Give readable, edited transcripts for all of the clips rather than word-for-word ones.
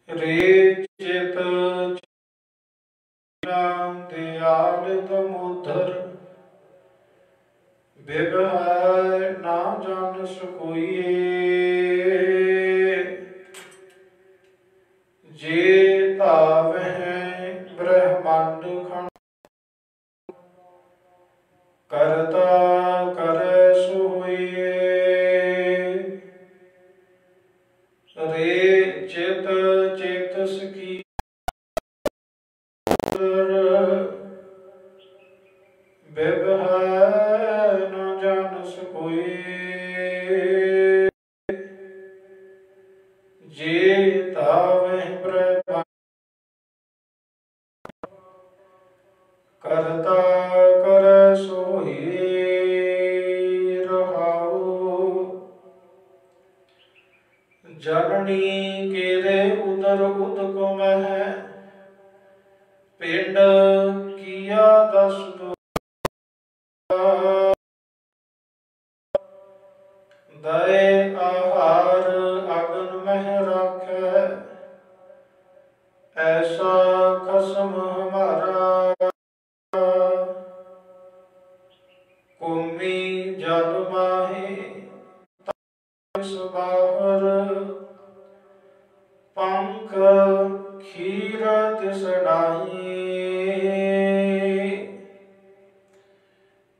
रे चित दयाल दमोदर बिबहै ना जानस कोइए। जे भावहि ब्रह्मांड खंड करता करे सो होइए। रे चित चेतस की बिबहै न जानस कोई। जे तावहि ब्रह्मांड करता करे सोई। रहाओ जननी केरे उदर उदक मह पिंड किया दस दो। दए आहार अगन मह राखै ऐसा खसम हमारा। कुम्मी जल माहे बाहर पंख खीर तिस नाही।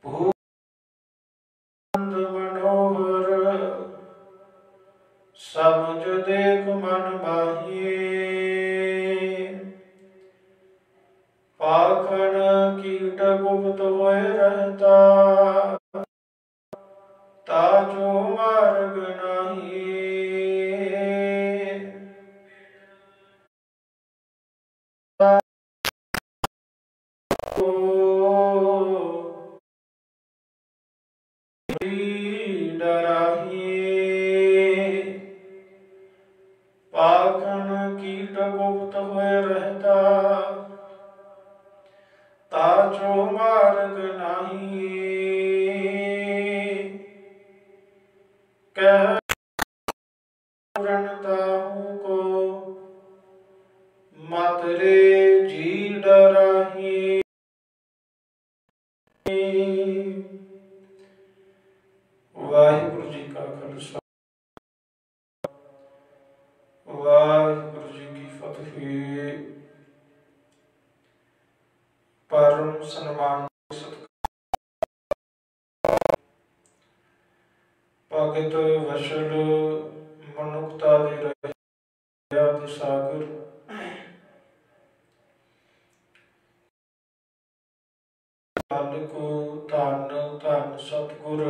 भूंद मनोहर समझ देख मन माहिए। पाखन कीट गुप्त होय रहता ताजो मार्ग नाही। डराहिए पाखन कीट गुप्त होय रहता ताजो मार्ग नाही। कह ताहू को मत रे जी डराही। वाहिगुरु जी का खालसा वाहिगुरु जी की फतेह। परम सन्मान भगत वशल मनुखता दे रहा सागर को धन धन सतगुर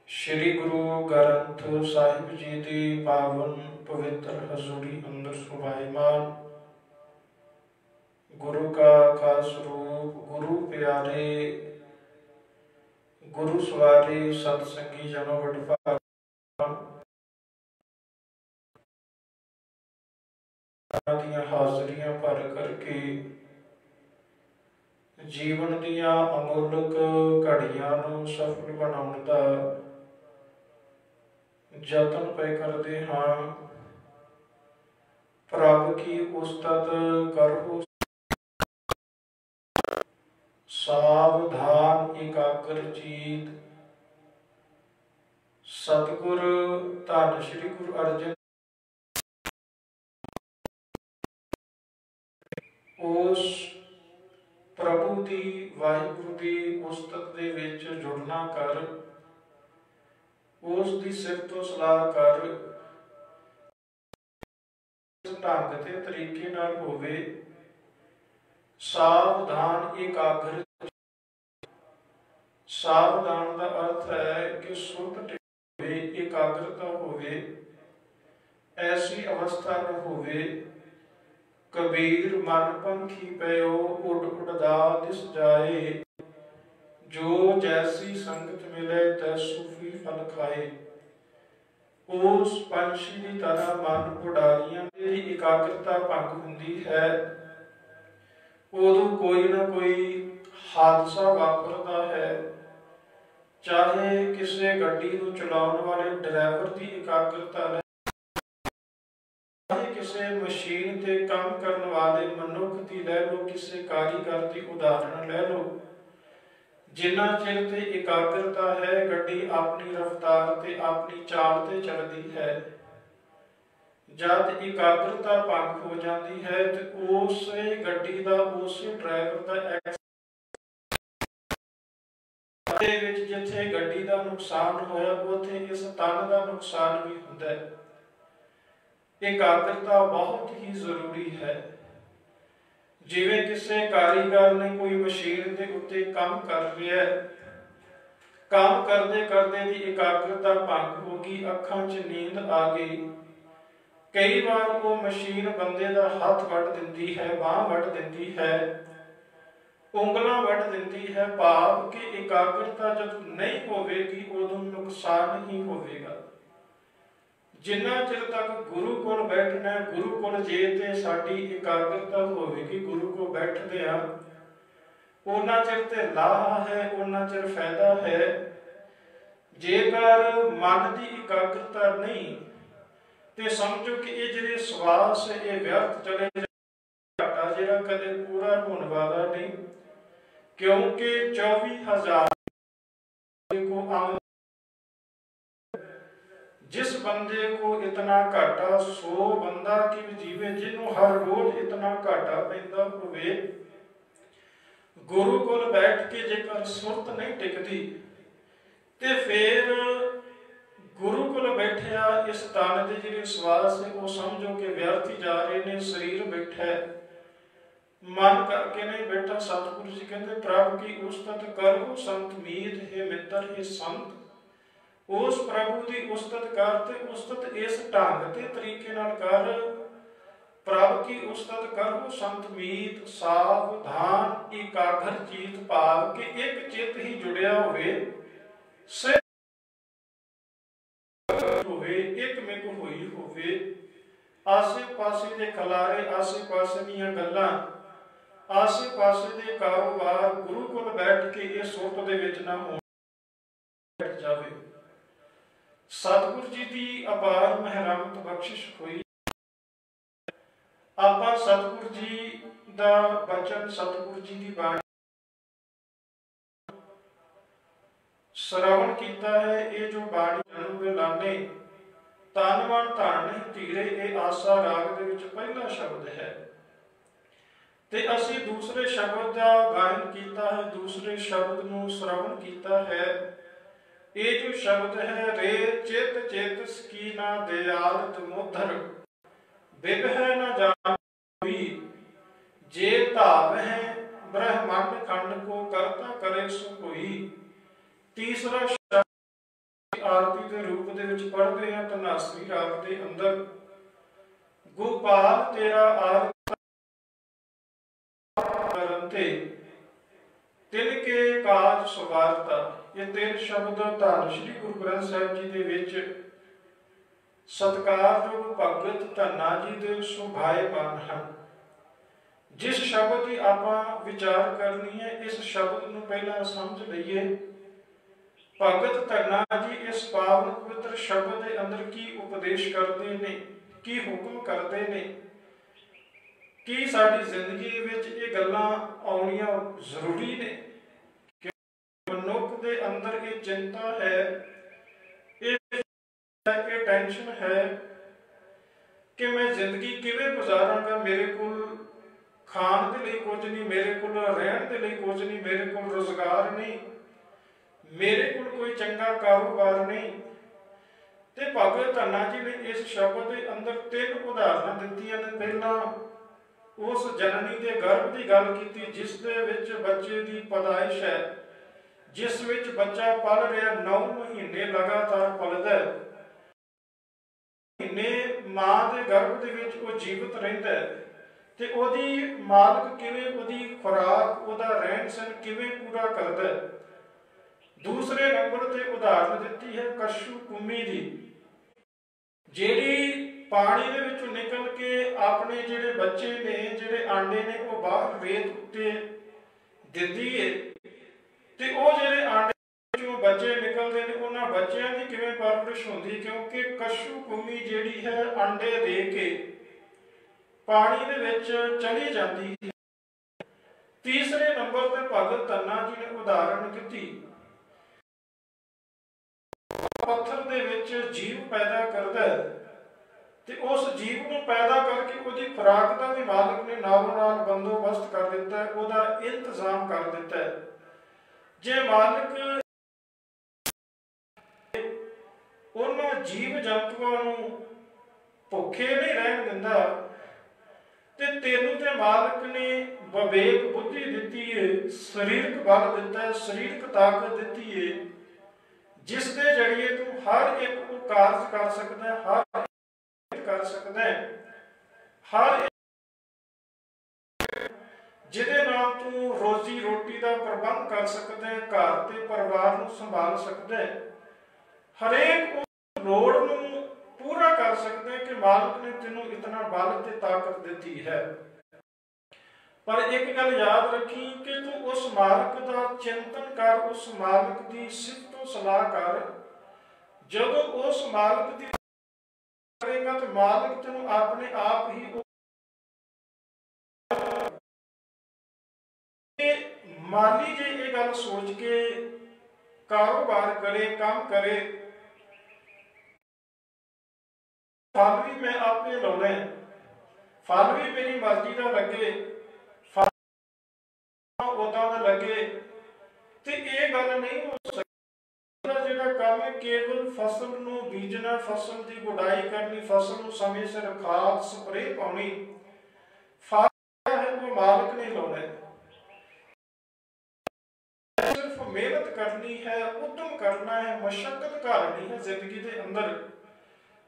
श्री गुरु ग्रंथ साहिब जी की पावन पवित्र हजूरी अंदर सुभाईमान गुरु का खास रूप गुरु प्यारे गुरु सवारे सतसंगी जनो वडभाग हाजरियां भर करके जीवन दिया अमूलक घड़ियां सफल बनाने का जतन पे करते हाँ। प्रभ की उस्तत करहु सावधान एकाग्र चीत। सतगुर धन श्री गुरु अर्जन उस प्रभु की वाहिगुरु की उस्तत दे विच जुड़ना कर उस दी सिफत सलाह कर ढंग ते तरीके नाल होवे। सावधान एकाग्र सावधान का अर्थ है कि सुरत होवे एकाग्रता होवे ऐसी अवस्था न होवे। कबीर मन पंखी पयो उड़ उड़दा दिस जाए जो जैसी संगत मिले तैसू ही फल खाए। उस पंछी की तरह मन उड़ारियां दी एकाग्रता भंग हुंदी है उदों कोई ना कोई हादसा वापरता है। चाहे किसी गड्डी को चलाने वाले ड्राइवर की एकाग्रता चाहे किसी मशीन ते काम करने वाले मनुख की लै लो, किसी कारीगर की उदाहरण लै लो, जिन्ना चिर ते एकाग्रता है गड्डी अपनी रफ्तार ते अपनी चाल ते चलती है। जब एकाग्रता भंग हो जाती है तो उस गड्डी का उस ड्राइवर का जिथे गड्डी का नुकसान होया उथे इस तन का नुकसान भी होता है। एकाग्रता बहुत ही जरूरी है। जिवें किसी कारीगर ने कोई मशीन के उत्ते काम कर रहा है, काम करते करते दी एकाग्रता भंग हो गई, अखां च नींद आ गई, कई बार वो मशीन बंदे का हाथ वढ़ दिंदी है, बांह वढ़ दिंदी है, उंगलां वढ़ दिंदी है। भाव कि एकाग्रता जब नहीं होगी उदों नुकसान ही होगा। जिन्ना चिर तक गुरु कोल बैठना, गुरु कोल जे ते साडी एकाग्रता होगी, गुरु को बैठदे आ उन्ना चिर ते लाभ है, उन्ना चिर फायदा है। जेकर मन की एकाग्रता नहीं तो समझो कि ये जिहड़े सवास ये व्यर्थ चले घाटा जिहड़ा कदे पूरा होने वाला नहीं, क्योंकि 24,000 को आम जिस बंदे को इतना घाटा 100 बंदा कि जीवे जिन्हों हर रोज इतना घाटा पैदा होवे, गुरु कोल बैठ के जेकर सुरत नहीं टिकती ते फिर गुरु कोल बैठिया इस तन के जिहड़े सवास है वो समझो कि व्यर्थ ही जा रहे ने। शरीर बैठा है, मन करके नहीं बैठा। सतगुरु जी कहते प्रभु की उस्तत करो संत मीत है मित्र है संत। उस प्रभु की उस्तत कर ते उस्तत इस ढंग ते तरीके नाल कर, प्रभु की उस्तत करो संत मीत सावधान एकाग्र चीत भाव के एक चित ही जुड़िया होवे, एक मिक होई होवे। आसे पासे दे खलारे, आसे पासे दीयां गल्लां, आसे पासे दे कारोबार गुरु कोल बैठ के ये सुरत दे विच ना हो बैठ जावे। सतगुरु जी की अपार महरमत बख्शिश हुई। आपां सतगुरु जी दा बचन, सतगुरु जी की बाणी श्रवण कीता है। ये जो बाणी जन्म वेलाने तन मन धन नहीं धीरे, ये आसा राग दे विच पहला शब्द है। ते असी दूसरे शब्द का गायन किया है, दूसरे शब्द नूं श्रवण किया है। ये जो शब्द है रे चित चित की ना दयालत मोधर बिगह न जानी, जे धाव है ब्रह्मांड खंड को करता करे सो कोई। तीसरा शब्द आरती के रूप दे विच पढ़ते हैं धनासरी राग के अंदर, गोपाल तेरा आरती तिनके काज सुवारता। ये 3 शब्द धन श्री गुरु ग्रंथ साहिब जी दे विच सत्कारयोग भगत धन्ना जी दे सुभाएमान हैं। जिस शब्द की आपां विचार करनी है, इस शब्द नूं पहला समझ लईए। भगत धन्ना जी इस पावन पवित्र शब्द के अंदर की उपदेश करते ने, की हुक्म करते ने, कि साडी जिंदगी विच ये गल्लां आउणियां जरूरी ने। मनुख दे अंदर ये चिंता है, ये टेंशन है कि मैं जिंदगी किवें गुजारांगा, मेरे कोल खाण दे लई कुछ नहीं, मेरे कोल रहण दे लई कुछ नहीं, मेरे कोल रोजगार नहीं, मेरे कोल कोई चंगा कारोबार नहीं। ते भगत धन्ना जी ने इस शब्द के अंदर 3 उदाहरण दित्तियां ने। पहला उस जननी के गर्भ की गल की जिस दे विच बच्चे की पैदाइश है, जिस विच बच्चा पल रहा 9 महीने लगातार पलदा है, महीने मां के गर्भ के विच वो जीवित रहिंदा है, ते ओदी मालक किवें ओदी खुराक ओदा रहन सहन किवें पूरा करदा है। दूसरे नंबर ते उदाहरण दित्ती है कशु कुमी दी, जिहड़ी पानी दे विचों निकल के अपने जिहड़े बच्चे ने, जिहड़े आंडे ने वो बाहर रेत उत्ते दिंदी है, ते वो जिहड़े आंडे विचों बच्चे निकलते हैं उन्हां बच्चों की किवें परवरिश होंदी, क्योंकि कशु कुमी जिहड़ी है अंडे दे के पानी दे विच चली जाती है। तीसरे नंबर पर भगत धन्ना जी ने उदाहरण दी, पत्थर दे विच जीव पैदा करता है ते उस जीव को पैदा करके उसकी खुराक का भी मालिक ने नालों नाल बंदोबस्त कर दिता है, उसका इंतजाम कर दिता है। जे मालिक उन्होंने जीव जंतुओं भुखे नहीं रहन दिंदा ते तेनू ते मालिक ने विवेक बुद्धि दी है, शरीरक बल दिता है, शरीरक ताकत दी है, जिस दे जरिए तू हर एक को कार्य कर सकता है, हर एक कर सकता है, हर जिहदे नाल तू रोजी रोटी का प्रबंध कर सकता है, घर ते परिवार नूं संभाल सकता है, हरेक लोड़ नूं पूरा कर सकते हैं कि मालिक ने तेनू इतना बल ते ताकत दी है। पर एक गल याद रखी कि तू उस मालिक का चिंतन कर, उस मालिक की सिफतो सलाह कर। जदों उस मालिक की करेगा तो मालिक तेनू अपने आप ही माली जे ये गल सोच के कारोबार करे, काम करे, फल भी मैं आपे लाउणा है, फल भी मेरी मर्जी का लगे, फल उदां दा लगे, ते ये गल नहीं हो सकती। जिहड़ा काम है केवल फसल नूं बीजना, फसल की गुडाई करनी, फसल नूं समय सिर खाद स्प्रे पाउणी, फल है वो मालिक ने लाउणा है। सिर्फ मेहनत करनी है, उद्यम करना है, मशक्कत करनी है जिंदगी के अंदर।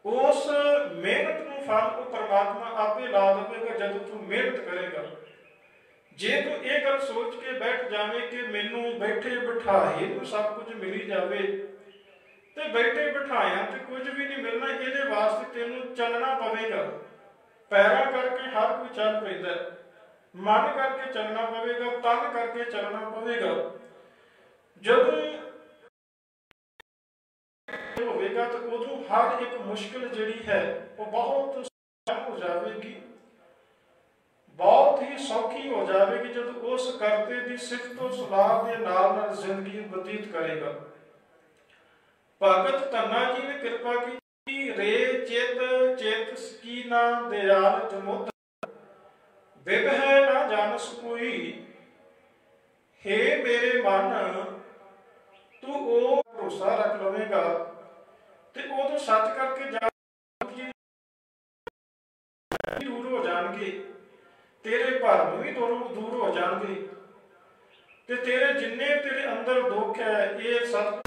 उस मेहनत नूं फल को परमात्मा आपे ला देगा जब तू मेहनत करेगा। जे तू ये गल सोच के बैठ जावे कि मैनू बैठे बिठाए तो सब कुछ मिली जावे, तो बैठे बिठाया तो कुछ भी नहीं मिलना। ये वास्ते तेनू चलना पवेगा, पैरों करके हर कोई चल पैदा, मन करके चलना पवेगा, तन करके चलना पवेगा। जदों होगा तो उदों हर एक मुश्किल जिहड़ी है वो बहुत हो जाएगी, बहुत ही सौखी हो जाएगी जब उस करते की सिफतो सलाह के नाल जिंदगी बतीत करेगा। भगत धन्ना जी ने कृपा की, रे चित चित कीना दयाल जमुत विभह ना जानस कोई, हे मेरे मन तू ओ भरोसा रख लवेगा ते उदों सच करके जा दूर हो जाएंगे, तेरे भरम भी दूर हो जाएंगे, ते तेरे जिन्ने तेरे अंदर दुख है ये सब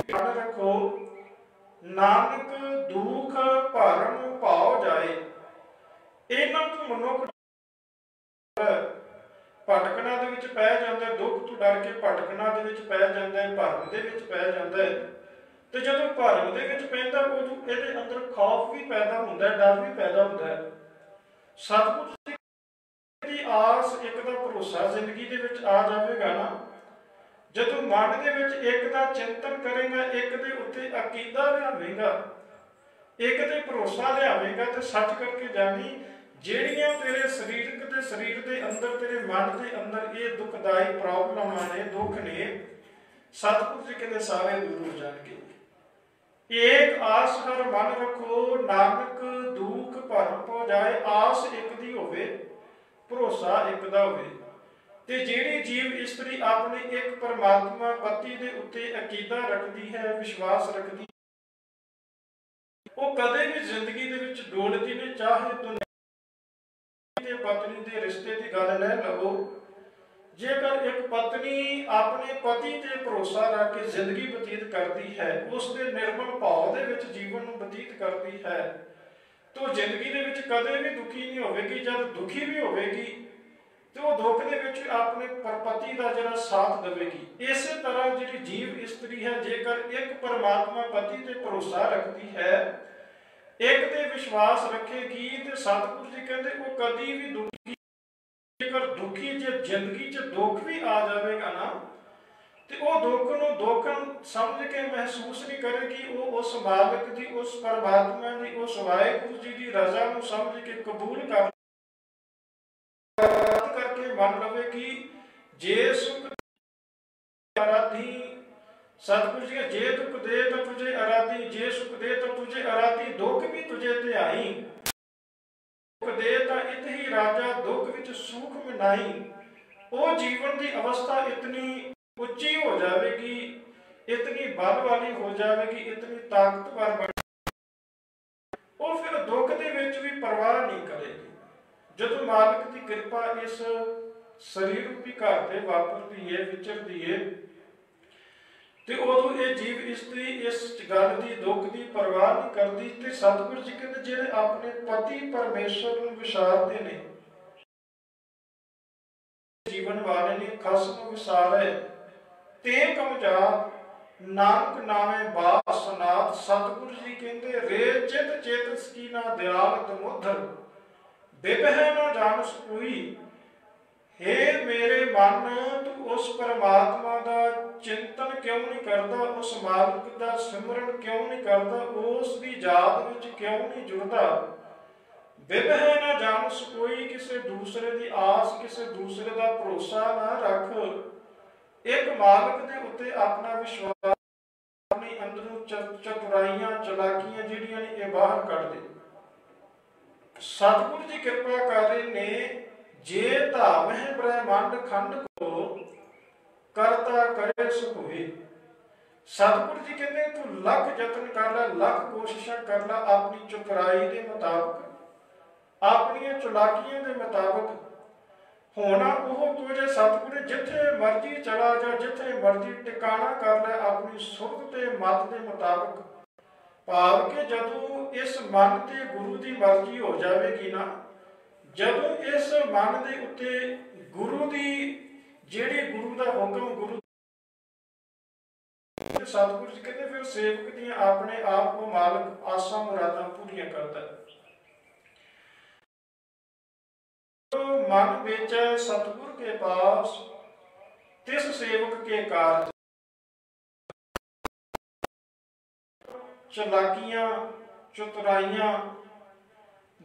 रखो। नानक दुख भरम भाव जाए, इन्हां तो मनुख भटकना दे विच पै जांदा है, दुख तो डर के भटकना दे विच पै जांदा है, भरम दे विच पै जांदा है। तो जदों भरम दे विच पैंदा उदों इहदे अंदर खौफ भी पैदा हुंदा है, डर भी पैदा हुंदा है। सतगुर दी आस एक दा भरोसा जिंदगी दे विच आ जाएगा ना, जदों मन दे विच एक दा चिंतन करेगा, एक दे उत्ते अकीदा लियावेगा, एक दे भरोसा लियावेगा, तो सच करके जानी ਜਿਹੜੀਆਂ तेरे शरीरक ते शरीर के अंदर तेरे मन के अंदर ये दुखदाई प्रॉब्लम ने, दुख ने, सतगुरु जी कहते सारे दूर हो जाएंगे। एक आस हर मन रखो, नानक दुख भरम पौ जाए। आस एक दी होवे, भरोसा एक दा होवे। ते जिहड़ी जीव इस्तरी अपने एक परमात्मा पति दे उत्ते अकीदा रखती है, विश्वास रखती, वो कदे भी जिंदगी दे विच डोलदी नहीं। चाहे पत्नी के रिश्ते की गल लै लवो, जेकर एक पत्नी अपने पति ते भरोसा रख के जिंदगी बतीत करती है, उसके निर्मल भाव दे विच जीवन बतीत करती है, तो जिंदगी दे विच कदे भी दुखी नहीं होगी। जब दुखी भी होगी तो वो दुख दे विच अपने पति का जरा साथ देगी। इस तरह जी जीव इस्तरी है, जेकर एक परमात्मा पति ते भरोसा रखती है, एक ते विश्वास रखेगी, तो सतगुरु जी कहते वो कभी भी दुखी, जेकर दुखी जे जिंदगी च दुख भी आ जाएगा ना, ਤੇ ਉਹ ਦੁੱਖ ਨੂੰ ਦੁੱਖ ਸਮਝ ਕੇ ਮਹਿਸੂਸ ਨਹੀਂ ਕਰੇਗੀ, ਉਹ ਉਸ ਮਾਲਕ ਦੀ, ਉਸ ਪਰਮਾਤਮਾ ਦੀ, ਉਸ ਵਾਹਿਗੁਰੂ ਜੀ ਦੀ ਰਜ਼ਾ ਨੂੰ ਸਮਝ ਕੇ ਕਬੂਲ ਕਰਕੇ ਮੰਨ ਲਵੇ ਕਿ ਜੇ ਸੁਖ ਆਰਾਧੀ, सतगुरु जी जे दुख दे तो तुझे आराधी, जे सुख दे तो तुझे आराधी, दुख भी तुझे ध्याई, दुख दे तो इत ही राजा, दुख विच सुख मिनाई। वो जीवन की अवस्था इतनी उच्ची हो जाएगी, इतनी बल वाली हो जाएगी, इतनी ताकतवर बन, वो फिर दुख के विच भी परवाह नहीं करेगी। जब मालिक की कृपा इस शरीर रूपी घर से वापरती है, विचरती है, तो उदों ये जीव इसकी इस गल की दुख की परवाह नहीं करती। तो सतगुरु जी कहते जिहड़े अपने पति परमेश्वर नूं विसारते ने, जीवन वाले ने खसम विसारे ते कमजात नानक नामे बास सनात। सतगुरु जी कहते रे चित चेत सकीना दयाल तमुधर बिबह न जानस कोई। हे मेरे मन, तू उस परमात्मा का चिंतन क्यों नहीं करता, उस मालिक का सिमरन क्यों नहीं करता, उसकी याद विच क्यों नहीं जुड़ता। बिबह ना जानस कोई, किसी दूसरे की आस, किसी दूसरे का भरोसा ना रख। एक मालिक के उत्ते अपना विश्वास, अपनी अंदरों चतुराइयां चलाकियां जिहड़ियां ने ये बाहर कढ दे। सतगुरु जी कृपा कर रहे ने, जे धामह ब्रह्मांड खंड को करता करे सुख हुई। सतगुरु जी कहते तू लख यत्न कर ला, लख कोशिशा कर ला, अपनी चतुराई के मुताबिक, अपनी चलाकियों के मुताबिक होना वो कुछ। सतगुरु जिथे मर्जी चला जा, जिथे मर्जी टिकाणा कर ले, अपनी सुरत के मत के मुताबिक, भाव के जदों इस मन ते गुरु की मर्जी हो जाएगी ना, जदों इस मन के उत्ते गुरु की जिहड़ी गुरु का हुक्म, गुरु सतगुरु जी कहते फिर सेवक दी अपने आप को मालिक आसा मुरादा पूरियां करता है। तो मन बेचे सतगुरु के पास, तिस सेवक के कार्य चलाकियां चतुराइयां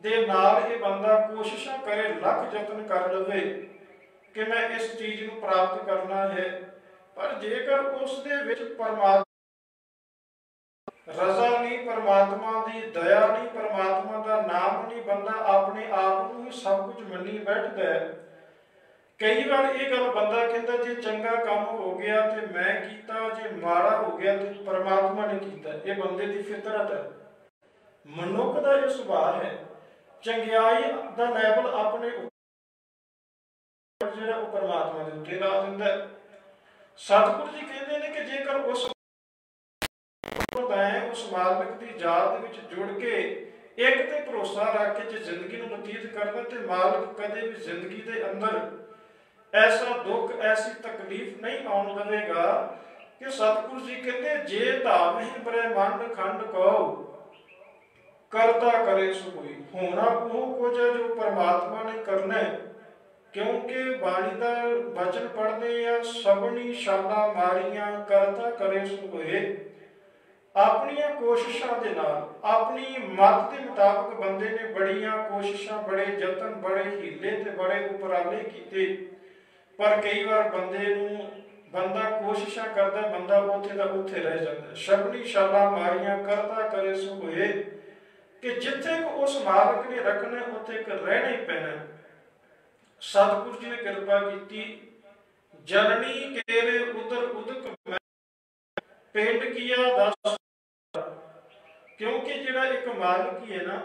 दे नाल ये बंदा कोशिशा करे, लख यत्न कर लवे कि मैं इस चीज को प्राप्त करना है, पर जेकर उस दे विच परमात्मा रजा नहीं, परमात्मा की दया नहीं, परमात्मा का नाम नहीं, बंदा अपने आप को ही सब कुछ मनी बैठता है। कई बार ये गल बंदा कहता जे चंगा काम हो गया तो मैं कीता, जे माड़ा हो गया तो परमात्मा ने कीता। ये बंदे की फितरत है, मनुख का यह स्वभाव है। चंगियाई का लैवल अपने जिहड़ा वो परमात्मा के उत्ते ला दिंदा है। सतगुरु जी कहते हैं कि जेकर उस मालिक की याद विच जुड़ के एक ते भरोसा रख के जे जिंदगी नूं बतीत करदा, ते मालिक कदे भी जिंदगी के अंदर ऐसा दुख, ऐसी तकलीफ नहीं आउण देवेगा कि सतगुरु जी कहते जे धाम ही ब्रह्मांड खंड को करता करे सो कोई। होना वो कुछ है जो परमात्मा ने करना है, क्योंकि बाणी का वचन पढ़ने या सबनी शाला मारियां करता करे सो कोई। अपनिया कोशिशों के नाल, अपनी मत के मुताबिक बंदे ने बड़िया कोशिशों, बड़े यतन, बड़े हीले ते बड़े उपराले किए, पर कई बार बंदा कोशिशा करता, बंदा उथे दा उथे रह जाता। शबनी शाला मारियां करता करे सो होए, कि जिथे को उस मालिक ने रखना उथे रहना ही पैना। सतगुरु जी ने कृपा की, जननी केरे उदर उदक पेंड किया दस, क्योंकि जिहड़ा एक मालिक ही है ना,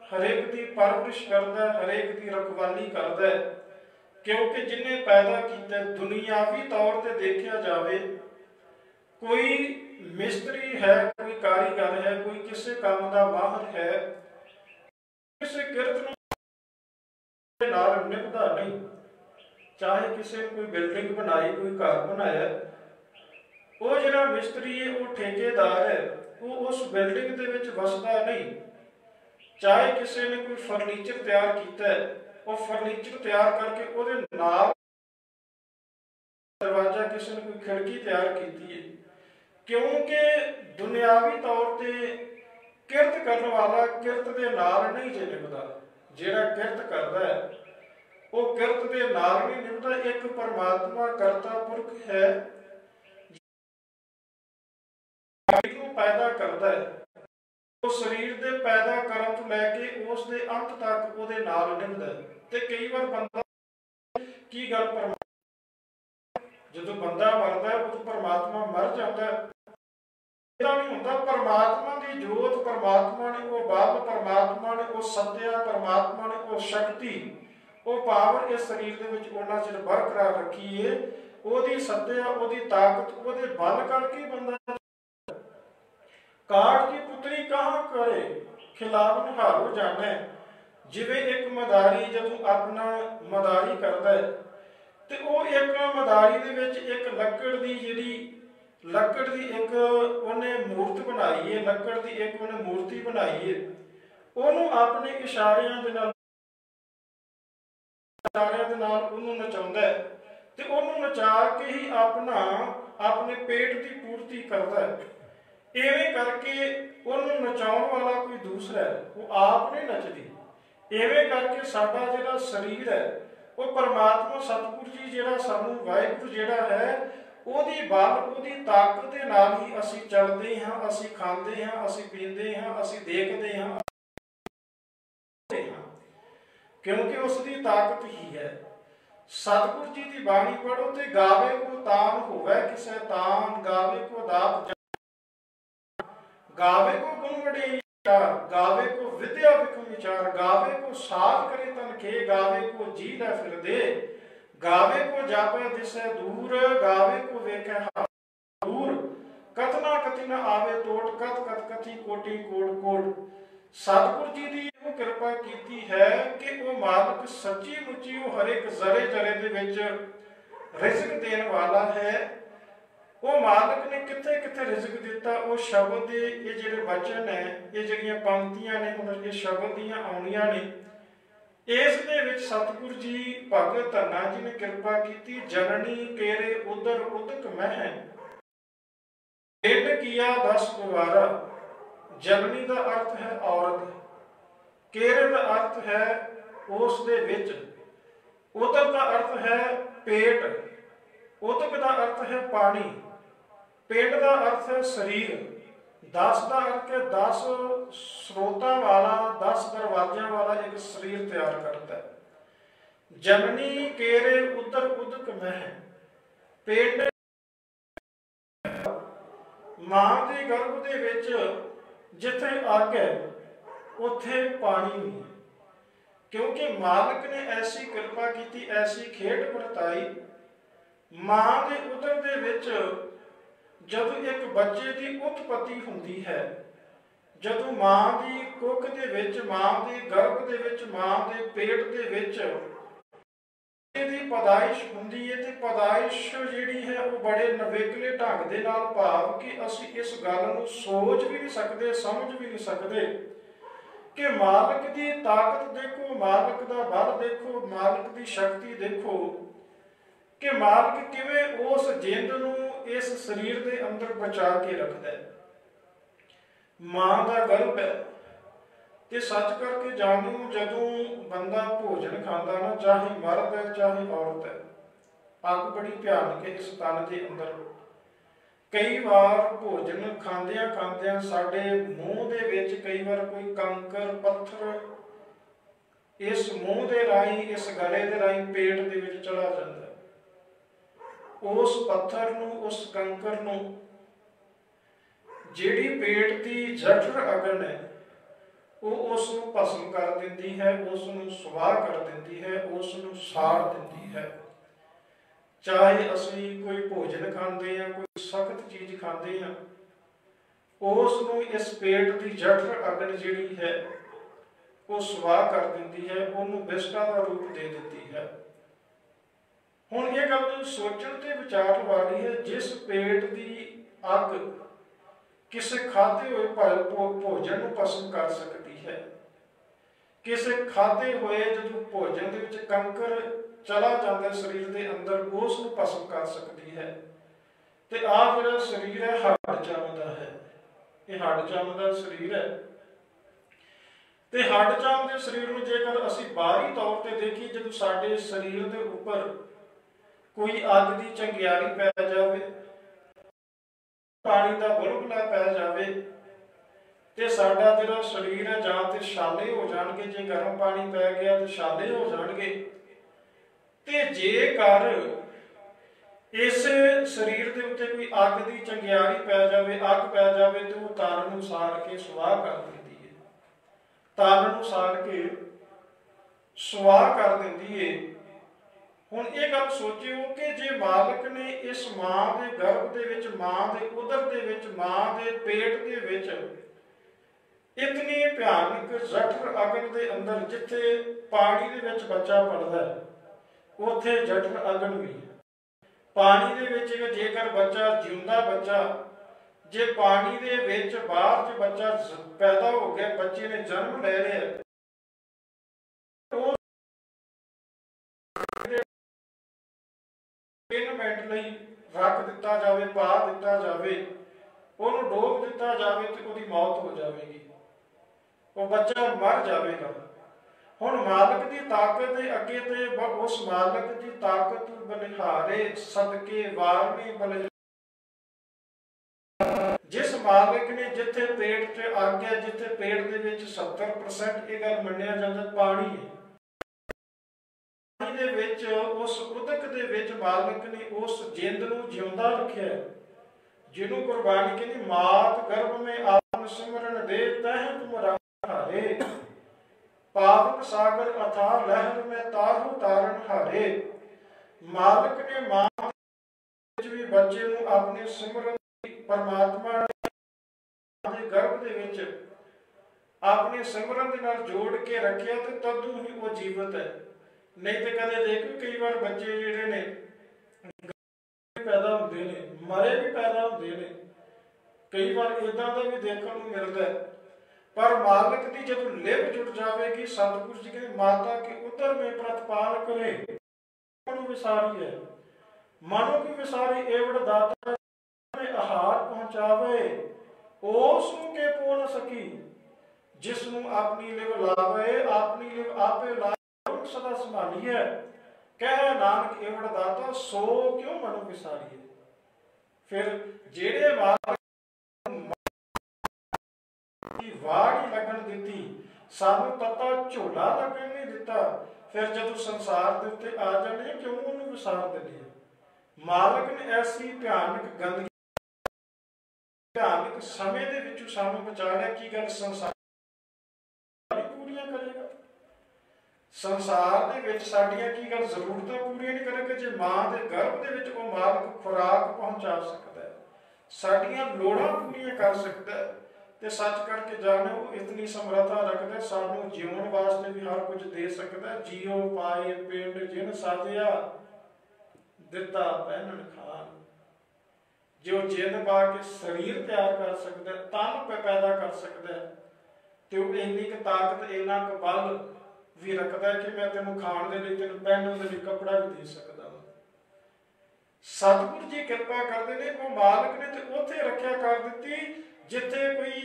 हरेक की परवरिश करता, हरेक की रखवाली करता है। क्योंकि जिन्हें पैदा किया, दुनियावी तौर पर देखा जाए, कोई मिस्त्री है, कोई कारीगर है, कोई किसी काम का माहर है, किसी किरत नाल निभदा नहीं। चाहे किसी ने कोई बिल्डिंग बनाई, कोई घर बनाया, वो जिहड़ा मिस्त्री है, वो ठेकेदार है, वो उस बिल्डिंग दे विच वसदा नहीं। चाहे किसी ने कोई फर्नीचर तैयार किया, वो फर्नीचर तैयार करके उहदे नाल दरवाजा किसी ने कोई खिड़की तैयार की है, क्योंकि दुनियावी तौर पर किरत करने वाला किरत के नाल नहीं जे निभदा। जिहड़ा किरत करता है वो किरत के नाल नहीं निभदा। एक परमात्मा करता पुरख है जो पैदा करता है, वो शरीर के पैदा करन तो लैके उस दे अंत तक वो नाल निभदा है। ते कई बार बंदा की गल जो बंदा मरदा है उस परमात्मा मर जाता है, नहीं होता। परमात्मा की जोत, परमात्मा ने वो बल, परमात्मा ने वो सत्या, परमात्मा ने वो शक्ति, वो पावर इस शरीर के विच उन्ना चिर बरकरार रखी है। ओदी सत्या, ओदी ताकत, ओदे बल करके बंदा काट की पुतरी कहाँ करे खिलाफ निहारो जाने। जिवें एक मदारी जदों अपना मदारी करता है तो वो एक मदारी दे विच एक लकड़ की जिहड़ी लकड़ की एक उन्हें मूर्त बनाई है, लकड़ की एक उन्हें मूर्ति बनाई है, उन्होंने अपने इशारियां दे नाल नचाउंदा है ते उन्होंने नचा के ही अपना अपने पेट की पूर्ति करता है। इवें करके उन्होंने नचाउण वाला कोई दूसरा है, वो आप नहीं नचदी। इवें करके साडा जिहड़ा शरीर है वो परमात्मा सतगुरु जी जिहड़ा सानू वाहिगुरू जिहड़ा है ओदी बल, ओदी ताकत दे नाल ही असीं चलदे हां, असीं खांदे हां, असीं पींदे हां, असीं देखदे हां, क्योंकि उसकी ताकत ही है। सतगुरु जी की बाणी पढ़ो तो गावे को तान होवे किसे तान, गावे को दात, गावे को गुण वडे विचार, गावे को विद्या विक्रम विचार, गावे को साध करे तन के, गावे को जी लै फिर दे, गावे को जापे दिसे दूर, गावे को वेखे दूर, कतना कति न आवे तोट, कत कत कथी कोटि कोट कोट। सतगुरु जी की वो कृपा की है कि वो मालिक सच्ची मुच्ची वो हर एक जरे जरे दे विच रिज़्क देने वाला है। वो मालिक ने किथे किथे रिज़्क दिता, वो शब्द दे ये जिहड़े वचन है, ये जिहड़ियां पंक्तियां ने हुण ये शब्द दियां आउणियां ने, इस दे विच सतगुरु जी भगत धन्ना जी ने कृपा की। जननी केरे उदर उदक मह ढिड किया 10 गुवारा। जननी का अर्थ है औरत, केरे का अर्थ है उस दे विच, उदर का अर्थ है पेट, उदक का अर्थ है पानी, पेट का अर्थ है शरीर, 10 का अर्थ है 10 स्रोतां वाला, 10 दरवाजियां वाला एक शरीर तैयार करता है। जननी केरे उदर उदक मह, पेट मां के गर्भ दे विच जिथे अग है उथे पानी भी, क्योंकि मालिक ने ऐसी कृपा की, ऐसी खेड बरताई। मां के उदर दे विच जदों एक बच्चे की उत्पत्ति हुंदी है, जदों मां की कुख दे विच, मां के गर्भ दे विच, मां के पेट दे विच दी पैदाइश हुंदी है, ते पैदाइश जिहड़ी है वो बड़े नवेकले ढंग दे नाल, भाव कि असीं इस गल नूं सोच भी नहीं सकते, समझ भी नहीं सकते कि मालिक की ताकत देखो, मालिक का बल देखो, मालिक की शक्ति देखो कि मालिक किवें उस जिंद नूं इस शरीर के अंदर बचा के रखता है। मां का गर्भ है ते सच करके जानो, जदों बंदा भोजन खाता ना, चाहे मर्द है चाहे औरत है, अग बड़ी भयानक है इस तन के अंदर। कई बार भोजन खांदियां खांदियां साडे मूँह दे विच कई बार कोई कंकर पत्थर इस मूँह दे राही, इस गले दे राही पेट दे विच चला जांदा है। उस पत्थर नूं, उस कंकर नूं जिहड़ी पेट की जठर अगन है वो उसनूं भस्म कर दिंदी है, उसनूं सुवाह कर दिंदी है, उसनूं साड़ दिंदी है। चाहे असीं कोई भोजन खांदे हैं, कोई सख्त चीज़ खांदे हैं, उसनूं इस पेट की जठर अगन जिहड़ी है वो सुवाह कर दिंदी है, उन्होंने विष्टा का रूप दे देती है। हुण ये गल सोचण ते विचार वाली है, जिस पेट की अग किसी खाधे हुए भोजन को भस्म कर सकती है, किसी खाधे हुए जो भोजन के कंकर चला जाता शरीर के अंदर, उसनूं भस्म कर सकती है। तो आ जिहड़ा शरीर है हड्ड जमदा है, ये हड्ड जमदा शरीर है। तो हड्ड जमदे शरीर में जेकर असीं बाहरी तौर पर देखिए, जो साडे शरीर के उपर कोई अग की चंगियारी पै जाए, पानी का बुलबुला पै जाए, तो साडा जिहड़ा शरीर है जां ते छाले हो जाणगे, जे गर्म पानी पै गया तो छाले हो जाणगे। ते जेकर इस शरीर के उत्ते कोई अग की चंगियारी पै जाए, अग पै जाए, तो वह तन नूं साड़ के सुआह कर देती है, तन नूं साड़ के सुआह कर देती है। हुण ये गल सोचियो कि जे मालिक ने इस मां के गर्भ के विच, मां के उदर के विच, मां के पेट के विच इतनी भयानक जठर अगन के अंदर, जिथे पानी के विच बच्चा पलदा है उत्थे जठर अगन भी है। पानी के विच जेकर बच्चा जिंदा बच्चा, जे पानी के विच बाहर च बच्चा पैदा हो गया, बच्चे ने जन्म ले लिया, तो 3 मिनट लई रख दिता जाए, पा दिता जाए, उन्होंने डोब दिता जाए, तो उसकी मौत हो जाएगी, वो बच्चा मर जाएगा। हुण मालिक की ताकत के अगे ते उस मालिक की ताकत बलिहारे सदके वारने बल, जिस मालिक ने जिथे पेट च अग है, जिथे पेट के विच 70% ये गल मन्निया जाता पानी है, पानी दे विच उस उदक दे विच मालिक ने उस जिंद नूं जिउंदा रखिया, जिन्हों कुर्बानी कहनी मात गर्भ में आत्म सिमरन दे तह तुम हारे, पावन सागर अथाह लहर में तारू तारण हारे। मालिक ने मां भी बच्चे नूं अपने सिमरन परमात्मा के गर्भ दे विच अपने सिमरन दे नाल जोड़ के रखिया, तो तदू ही वो जीवित है। नहीं तो कदे देखो कई बार बच्चे जिहड़े ने पैदा होंदे ने, मरे भी पैदा होंदे ने, कई बार इदां दा भी देखने को मिलता है। पर मालिक की जब लिप जुट जाएगी, सतगुरु जी के माता के उदर में प्रतिपाल करे, मनु विसारी है, मनु की विसारी एवं दाता में आहार पहुंचावे, ओस के पूर्ण सकी, जिसनु अपनी लिव लावे, अपनी लिव आपे लावे सदा संभाली है, कह नानक एवं दाता सो क्यों मनु विसारी है। फिर जेड़े मालिक वाड़ ही लगन दी, सानू पता झोला लगन नहीं दिता, फिर जब संसार के उत्ते आ जाने क्यों उन्होंने विसार देने। मालिक ने ऐसी भयानक गंदगी भयानक समय के विचों सानू बचा लिया, की गल संसार पूरियां करेगा, संसार के विच साडियां की गल जरूरतां पूरियां नहीं करेगा। जे मां के गर्भ के विच वो मालिक खुराक पहुंचा सकता है, साडियां लोड़ां पूरियां कर सकता है, ते सच करके जाने वो इतनी समर्था रखता है, सानू जीवन वास्ते भी हर कुछ दे सकता है। जियो पाए पिंड जिन साजिया दिता पहनन खान, जो जिंद पा के शरीर तैयार कर सकता है, तन पैदा कर सकता है, तो इन्नी क ताकत इन्ना क बल भी रखता है कि मैं तेनों खाण दे लई, तेनों पहनण दे लई कपड़ा भी दे सकता हूं। सतगुरु जी कृपा करते हैं, वो मालिक ने तो उत्थे रखिया कर दी जिथे कोई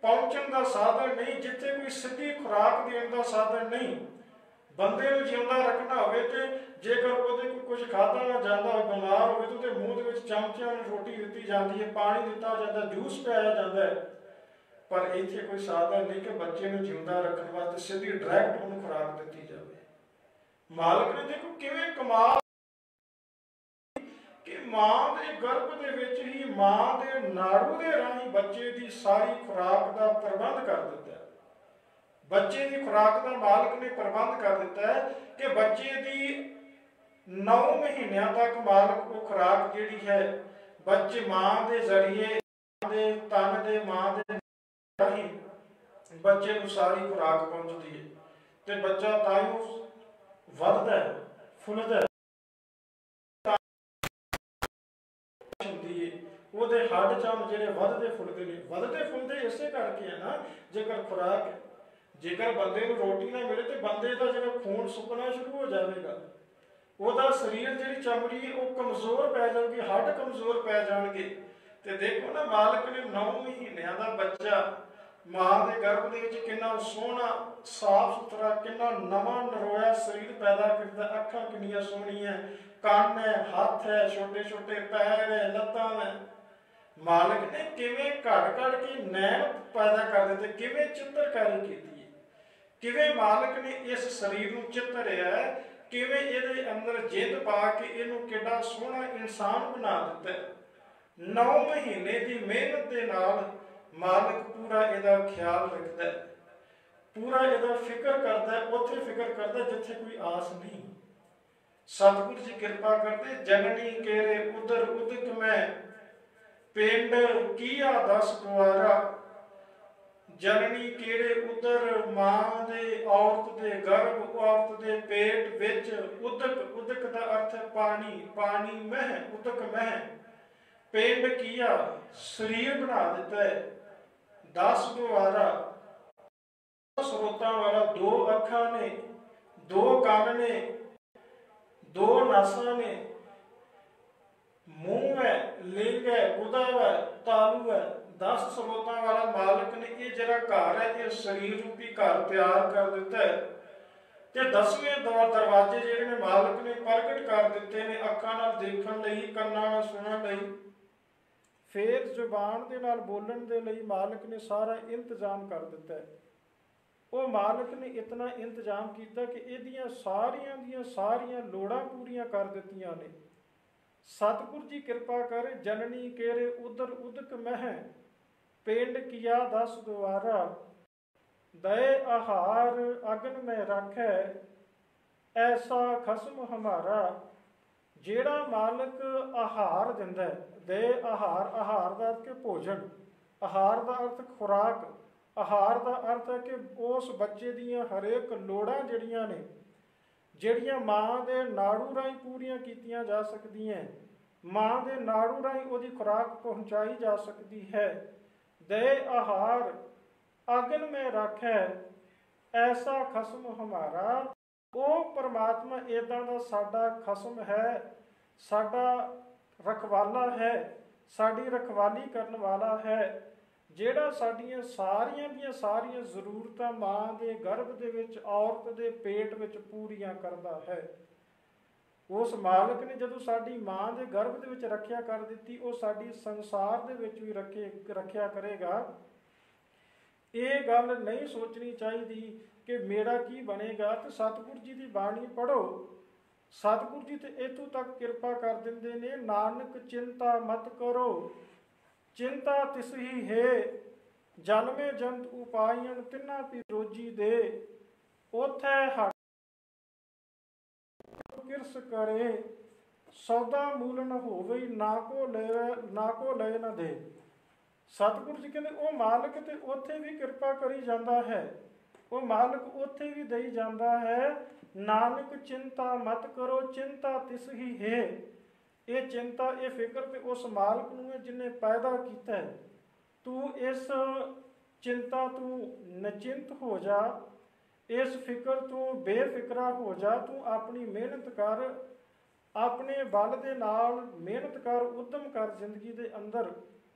पहुंचण का साधन नहीं, जिथे कोई सीधी खुराक देने का साधन नहीं। बंदे नूं जिंदा रखना होवे ते जेकर ਉਹਦੇ को कुछ खाधा ना जाता हो, बीमार होवे तो मूँह दे विच चमचिਆਂ ਨਾਲ रोटी दिती जाती है, पानी दिता जाता, जूस पियाया जाता है, पर इत्थे कोई साधन नहीं कि बच्चे नूं जिंदा रखने वास्ते सीधी डायरैक्ट उन्हें खुराक दी जाए। मालिक ने देखो किवें कमाल कि मां के गर्भ के विच ही मां के नाड़ू के राही बच्चे की सारी खुराक का प्रबंध कर दिता है। बच्चे की खुराक का मालिक ने प्रबंध कर दिता है कि बच्चे की 9 महीनों तक मालिक को खुराक जिहड़ी है बच्चे मां के जरिए तन के मां के राही बच्चे को सारी खुराक पहुंचती है, तो बच्चा ताइयों वधदा है, फुलदा है, ਉਹਦੇ ਹੱਡ ਚਮ ਜਿਹੜੇ ਵੱਧਦੇ ਫੁੱਲਦੇ ਨੇ, ਵੱਧਦੇ ਫੁੱਲਦੇ ਇਸੇ ਕਰਕੇ ਹੈ ਨਾ, ਜੇਕਰ ਖੁਰਾਕ ਹੈ। ਜੇਕਰ ਬੰਦੇ ਨੂੰ ਰੋਟੀ ਨਾ ਮਿਲੇ ਤੇ ਬੰਦੇ ਦਾ ਜਿਹੜਾ ਖੂਨ ਸੁੱਕਣਾ ਸ਼ੁਰੂ ਹੋ ਜਾਵੇਗਾ, ਉਹਦਾ ਸਰੀਰ ਜਿਹੜੀ ਚਮੜੀ ਉਹ ਕਮਜ਼ੋਰ ਪੈ ਜਾਊਗੀ, ਹੱਡ ਕਮਜ਼ੋਰ ਪੈ ਜਾਣਗੇ। ਤੇ ਦੇਖੋ ਨਾ, ਮਾਲਕ ਨੇ 9 ਮਹੀਨਿਆਂ ਦਾ ਬੱਚਾ ਮਾਂ ਦੇ ਗਰਭ ਦੇ ਵਿੱਚ ਕਿੰਨਾ ਸੋਹਣਾ ਸਾਫ ਸੁਥਰਾ, ਕਿੰਨਾ ਨਵਾਂ ਨਰੋਇਆ ਸਰੀਰ ਪੈਦਾ ਕਰਦਾ। ਅੱਖਾਂ ਕਿੰਨੀਆਂ ਸੋਹਣੀਆਂ, ਕੰਨ ਹੈ, ਹੱਥ ਹੈ, ਛੋਟੇ ਛੋਟੇ ਪੈਰ ਹੈ, ਲੱਤਾਂ ਹੈ। ਮਾਲਕ ਨੇ ਕਿਵੇਂ ਘੜ ਘੜ ਕੇ ਨੈਣ ਪੈਦਾ ਕਰ ਦਿੱਤੇ, ਕਿਵੇਂ ਚਿੱਤਰਕਾਰੀ ਕੀਤੀ ਹੈ, ਕਿਵੇਂ ਮਾਲਕ ਨੇ ਇਸ ਸਰੀਰ ਨੂੰ ਚਿੱਤਰਿਆ, ਕਿਵੇਂ ਇਹਦੇ ਅੰਦਰ ਜਿੰਦ ਪਾ ਕੇ ਇਹਨੂੰ ਕਿੱਡਾ ਸੋਹਣਾ ਇਨਸਾਨ ਬਣਾ ਦਿੱਤਾ। 9 ਮਹੀਨੇ ਦੀ ਮਿਹਨਤ ਦੇ ਨਾਲ ਮਾਲਕ ਪੂਰਾ ਇਹਦਾ ਖਿਆਲ ਰੱਖਦਾ, ਪੂਰਾ ਇਹਦਾ ਫਿਕਰ ਕਰਦਾ। ਉੱਥੇ ਫਿਕਰ ਕਰਦਾ ਜਿੱਥੇ ਕੋਈ ਆਸ ਨਹੀਂ। ਸਤਿਗੁਰੂ ਜੀ ਕਿਰਪਾ ਕਰਦੇ, ਜਨਨੀ ਕੇਰੇ ਉਦਰ ਉਦਕ ਮੈਂ ਪਿੰਡ ਕੀਆ 10 ਦੁਆਰਾ। ਜਨਨੀ ਕਿਹੜੇ ਉਦਰ, ਮਾਂ ਦੇ, ਔਰਤ ਦੇ ਗਰਭ, ਔਰਤ ਦੇ ਪੇਟ ਵਿੱਚ। ਉਦਕ, ਉਦਕ ਦਾ ਅਰਥ ਹੈ ਪਾਣੀ, ਪਾਣੀ ਮਹਿ, ਉਦਕ ਮਹਿ। ਪਿੰਡ ਕੀਆ, ਸਰੀਰ ਬਣਾ ਦਿੱਤਾ ਹੈ। 10 ਦੁਆਰਾ, ਸਰੋਤਾਂ ਵਾਲਾ, 2 ਅੱਖਾਂ ਨੇ, 2 ਕੰਨ ਨੇ, 2 ਨਾਸਾਂ ਨੇ, ਮੂੰਹ ਹੈ, ਲਿੰਗ ਹੈ, ਉਦਰ ਹੈ, ਤਾਲੂ ਹੈ। 10 ਸਰੋਤਾਂ ਵਾਲਾ ਮਾਲਕ ਨੇ ਇਹ ਜਿਹੜਾ ਘਰ ਹੈ, ਇਹ ਸਰੀਰ ਰੂਪੀ ਘਰ ਤਿਆਰ ਕਰ ਦਿੱਤਾ ਹੈ। ਤੇ 10ਵੇਂ ਦਰਵਾਜ਼ੇ ਜਿਹੜੇ ਨੇ ਮਾਲਕ ਨੇ ਪ੍ਰਗਟ ਕਰ ਦਿੱਤੇ ਨੇ, ਅੱਖਾਂ ਨਾਲ ਦੇਖਣ ਲਈ, ਕੰਨਾਂ ਨਾਲ ਸੁਣਨ ਲਈ, ਫਿਰ ਜ਼ੁਬਾਨ ਦੇ ਨਾਲ ਬੋਲਣ ਦੇ ਲਈ ਮਾਲਕ ਨੇ ਸਾਰਾ ਇੰਤਜ਼ਾਮ ਕਰ ਦਿੱਤਾ ਹੈ। ਉਹ ਮਾਲਕ ਨੇ ਇਤਨਾ ਇੰਤਜ਼ਾਮ ਕੀਤਾ ਕਿ ਇਹਦੀਆਂ ਸਾਰੀਆਂ ਦੀਆਂ ਸਾਰੀਆਂ ਲੋੜਾਂ ਪੂਰੀਆਂ ਕਰ ਦਿੱਤੀਆਂ ਨੇ। ਸਤਿਗੁਰ ਜੀ ਕਿਰਪਾ ਕਰੇ, ਜਨਨੀ ਕੇਰੇ ਉਦਰ ਉਦਕ ਮਹਿ ਪਿੰਡ ਕੀਆ 10 ਦੁਆਰਾ। ਦਏ ਆਹਾਰ ਅਗਨ ਮੈਂ ਰੱਖੈ ਐਸਾ ਖਸਮ ਹਮਾਰਾ। ਜਿਹੜਾ ਮਾਲਕ ਆਹਾਰ ਦਿੰਦਾ ਹੈ, ਦੇ ਆਹਾਰ, ਆਹਾਰ ਦਾ ਅਰਥ ਕਿ ਭੋਜਨ, ਆਹਾਰ ਦਾ ਅਰਥ ਖੁਰਾਕ, ਆਹਾਰ ਦਾ ਅਰਥ ਹੈ ਕਿ ਉਸ ਬੱਚੇ ਦੀਆਂ ਹਰੇਕ ਲੋੜਾਂ ਜਿਹੜੀਆਂ ਨੇ, ਜਿਹੜੀਆਂ ਮਾਂ ਦੇ ਨਾੜੂ ਰਾਹੀਂ ਪੂਰੀਆਂ ਕੀਤੀਆਂ ਜਾ ਸਕਦੀਆਂ, ਮਾਂ ਦੇ ਨਾੜੂ ਰਾਹੀਂ ਉਹਦੀ ਖੁਰਾਕ ਪਹੁੰਚਾਈ ਜਾ ਸਕਦੀ ਹੈ। ਦੇ ਆਹਾਰ ਅਗਨ ਮੈਂ ਰੱਖੈ ਐਸਾ ਖਸਮ ਹਮਾਰਾ। ਉਹ ਪਰਮਾਤਮਾ ਇੱਦਾਂ ਦਾ ਸਾਡਾ ਖਸਮ ਹੈ, ਸਾਡਾ ਰਖਵਾਲਾ ਹੈ, ਸਾਡੀ ਰਖਵਾਲੀ ਕਰਨ ਵਾਲਾ ਹੈ, ਜਿਹੜਾ ਸਾਡੀਆਂ ਸਾਰੀਆਂ ਦੀਆਂ ਸਾਰੀਆਂ ਜ਼ਰੂਰਤਾਂ ਮਾਂ ਦੇ ਗਰਭ ਦੇ ਵਿੱਚ, ਔਰਤ ਦੇ ਪੇਟ ਵਿੱਚ ਪੂਰੀਆਂ ਕਰਦਾ ਹੈ। ਉਸ ਮਾਲਕ ਨੇ ਜਦੋਂ ਸਾਡੀ ਮਾਂ ਦੇ ਗਰਭ ਦੇ ਵਿੱਚ ਰੱਖਿਆ ਕਰ ਦਿੱਤੀ, ਉਹ ਸਾਡੀ ਸੰਸਾਰ ਦੇ ਵਿੱਚ ਵੀ ਰੱਖਿਆ ਕਰੇਗਾ। ਇਹ ਗੱਲ ਨਹੀਂ ਸੋਚਣੀ ਚਾਹੀਦੀ ਕਿ ਮੇਰਾ ਕੀ ਬਣੇਗਾ। ਤੇ ਸਤਿਗੁਰੂ ਜੀ ਦੀ ਬਾਣੀ ਪੜ੍ਹੋ। ਸਤਿਗੁਰੂ ਜੀ ਤੇ ਇੱਥੋਂ ਤੱਕ ਕਿਰਪਾ ਕਰ ਦਿੰਦੇ ਨੇ, ਨਾਨਕ ਚਿੰਤਾ ਮਤ ਕਰੋ, ਚਿੰਤਾ ਤਿਸ ਹੀ ਹੈ। ਜਨਮੇ ਜੰਤ ਉਪਾਇਨ ਤਿੰਨਾ ਪੀ ਰੋਜੀ ਦੇ। ਉਥੈ ਹਟ ਕਿਰਸ ਕਰੇ ਸੌਦਾ ਮੂਲ ਨ ਹੋਵੇ, ਨਾ ਕੋ ਲੈ ਨਾ ਦੇ। ਸਤਿਗੁਰੂ ਜੀ ਕਹਿੰਦੇ ਉਹ ਮਾਲਕ ਤੇ ਉੱਥੇ ਵੀ ਕਿਰਪਾ ਕਰੀ ਜਾਂਦਾ ਹੈ, ਉਹ ਮਾਲਕ ਉੱਥੇ ਵੀ ਦੇਈ ਜਾਂਦਾ ਹੈ। ਨਾਨਕ ਚਿੰਤਾ ਮਤ ਕਰੋ, ਚਿੰਤਾ ਤਿਸ ਹੀ ਹੈ। ਇਹ ਚਿੰਤਾ, ਇਹ ਫਿਕਰ ਤੇ ਉਸ ਮਾਲਕ ਨੂੰ ਹੈ ਜਿਹਨੇ ਪੈਦਾ ਕੀਤਾ ਹੈ। ਤੂੰ ਇਸ ਚਿੰਤਾ ਤੂੰ ਨਿਚਿੰਤ ਹੋ ਜਾ, ਇਸ ਫਿਕਰ ਤੂੰ ਬੇਫਿਕਰਾ ਹੋ ਜਾ। ਤੂੰ ਆਪਣੀ ਮਿਹਨਤ ਕਰ, ਆਪਣੇ ਬਲ ਦੇ ਨਾਲ ਮਿਹਨਤ ਕਰ, ਉੱਦਮ ਕਰ ਜ਼ਿੰਦਗੀ ਦੇ ਅੰਦਰ।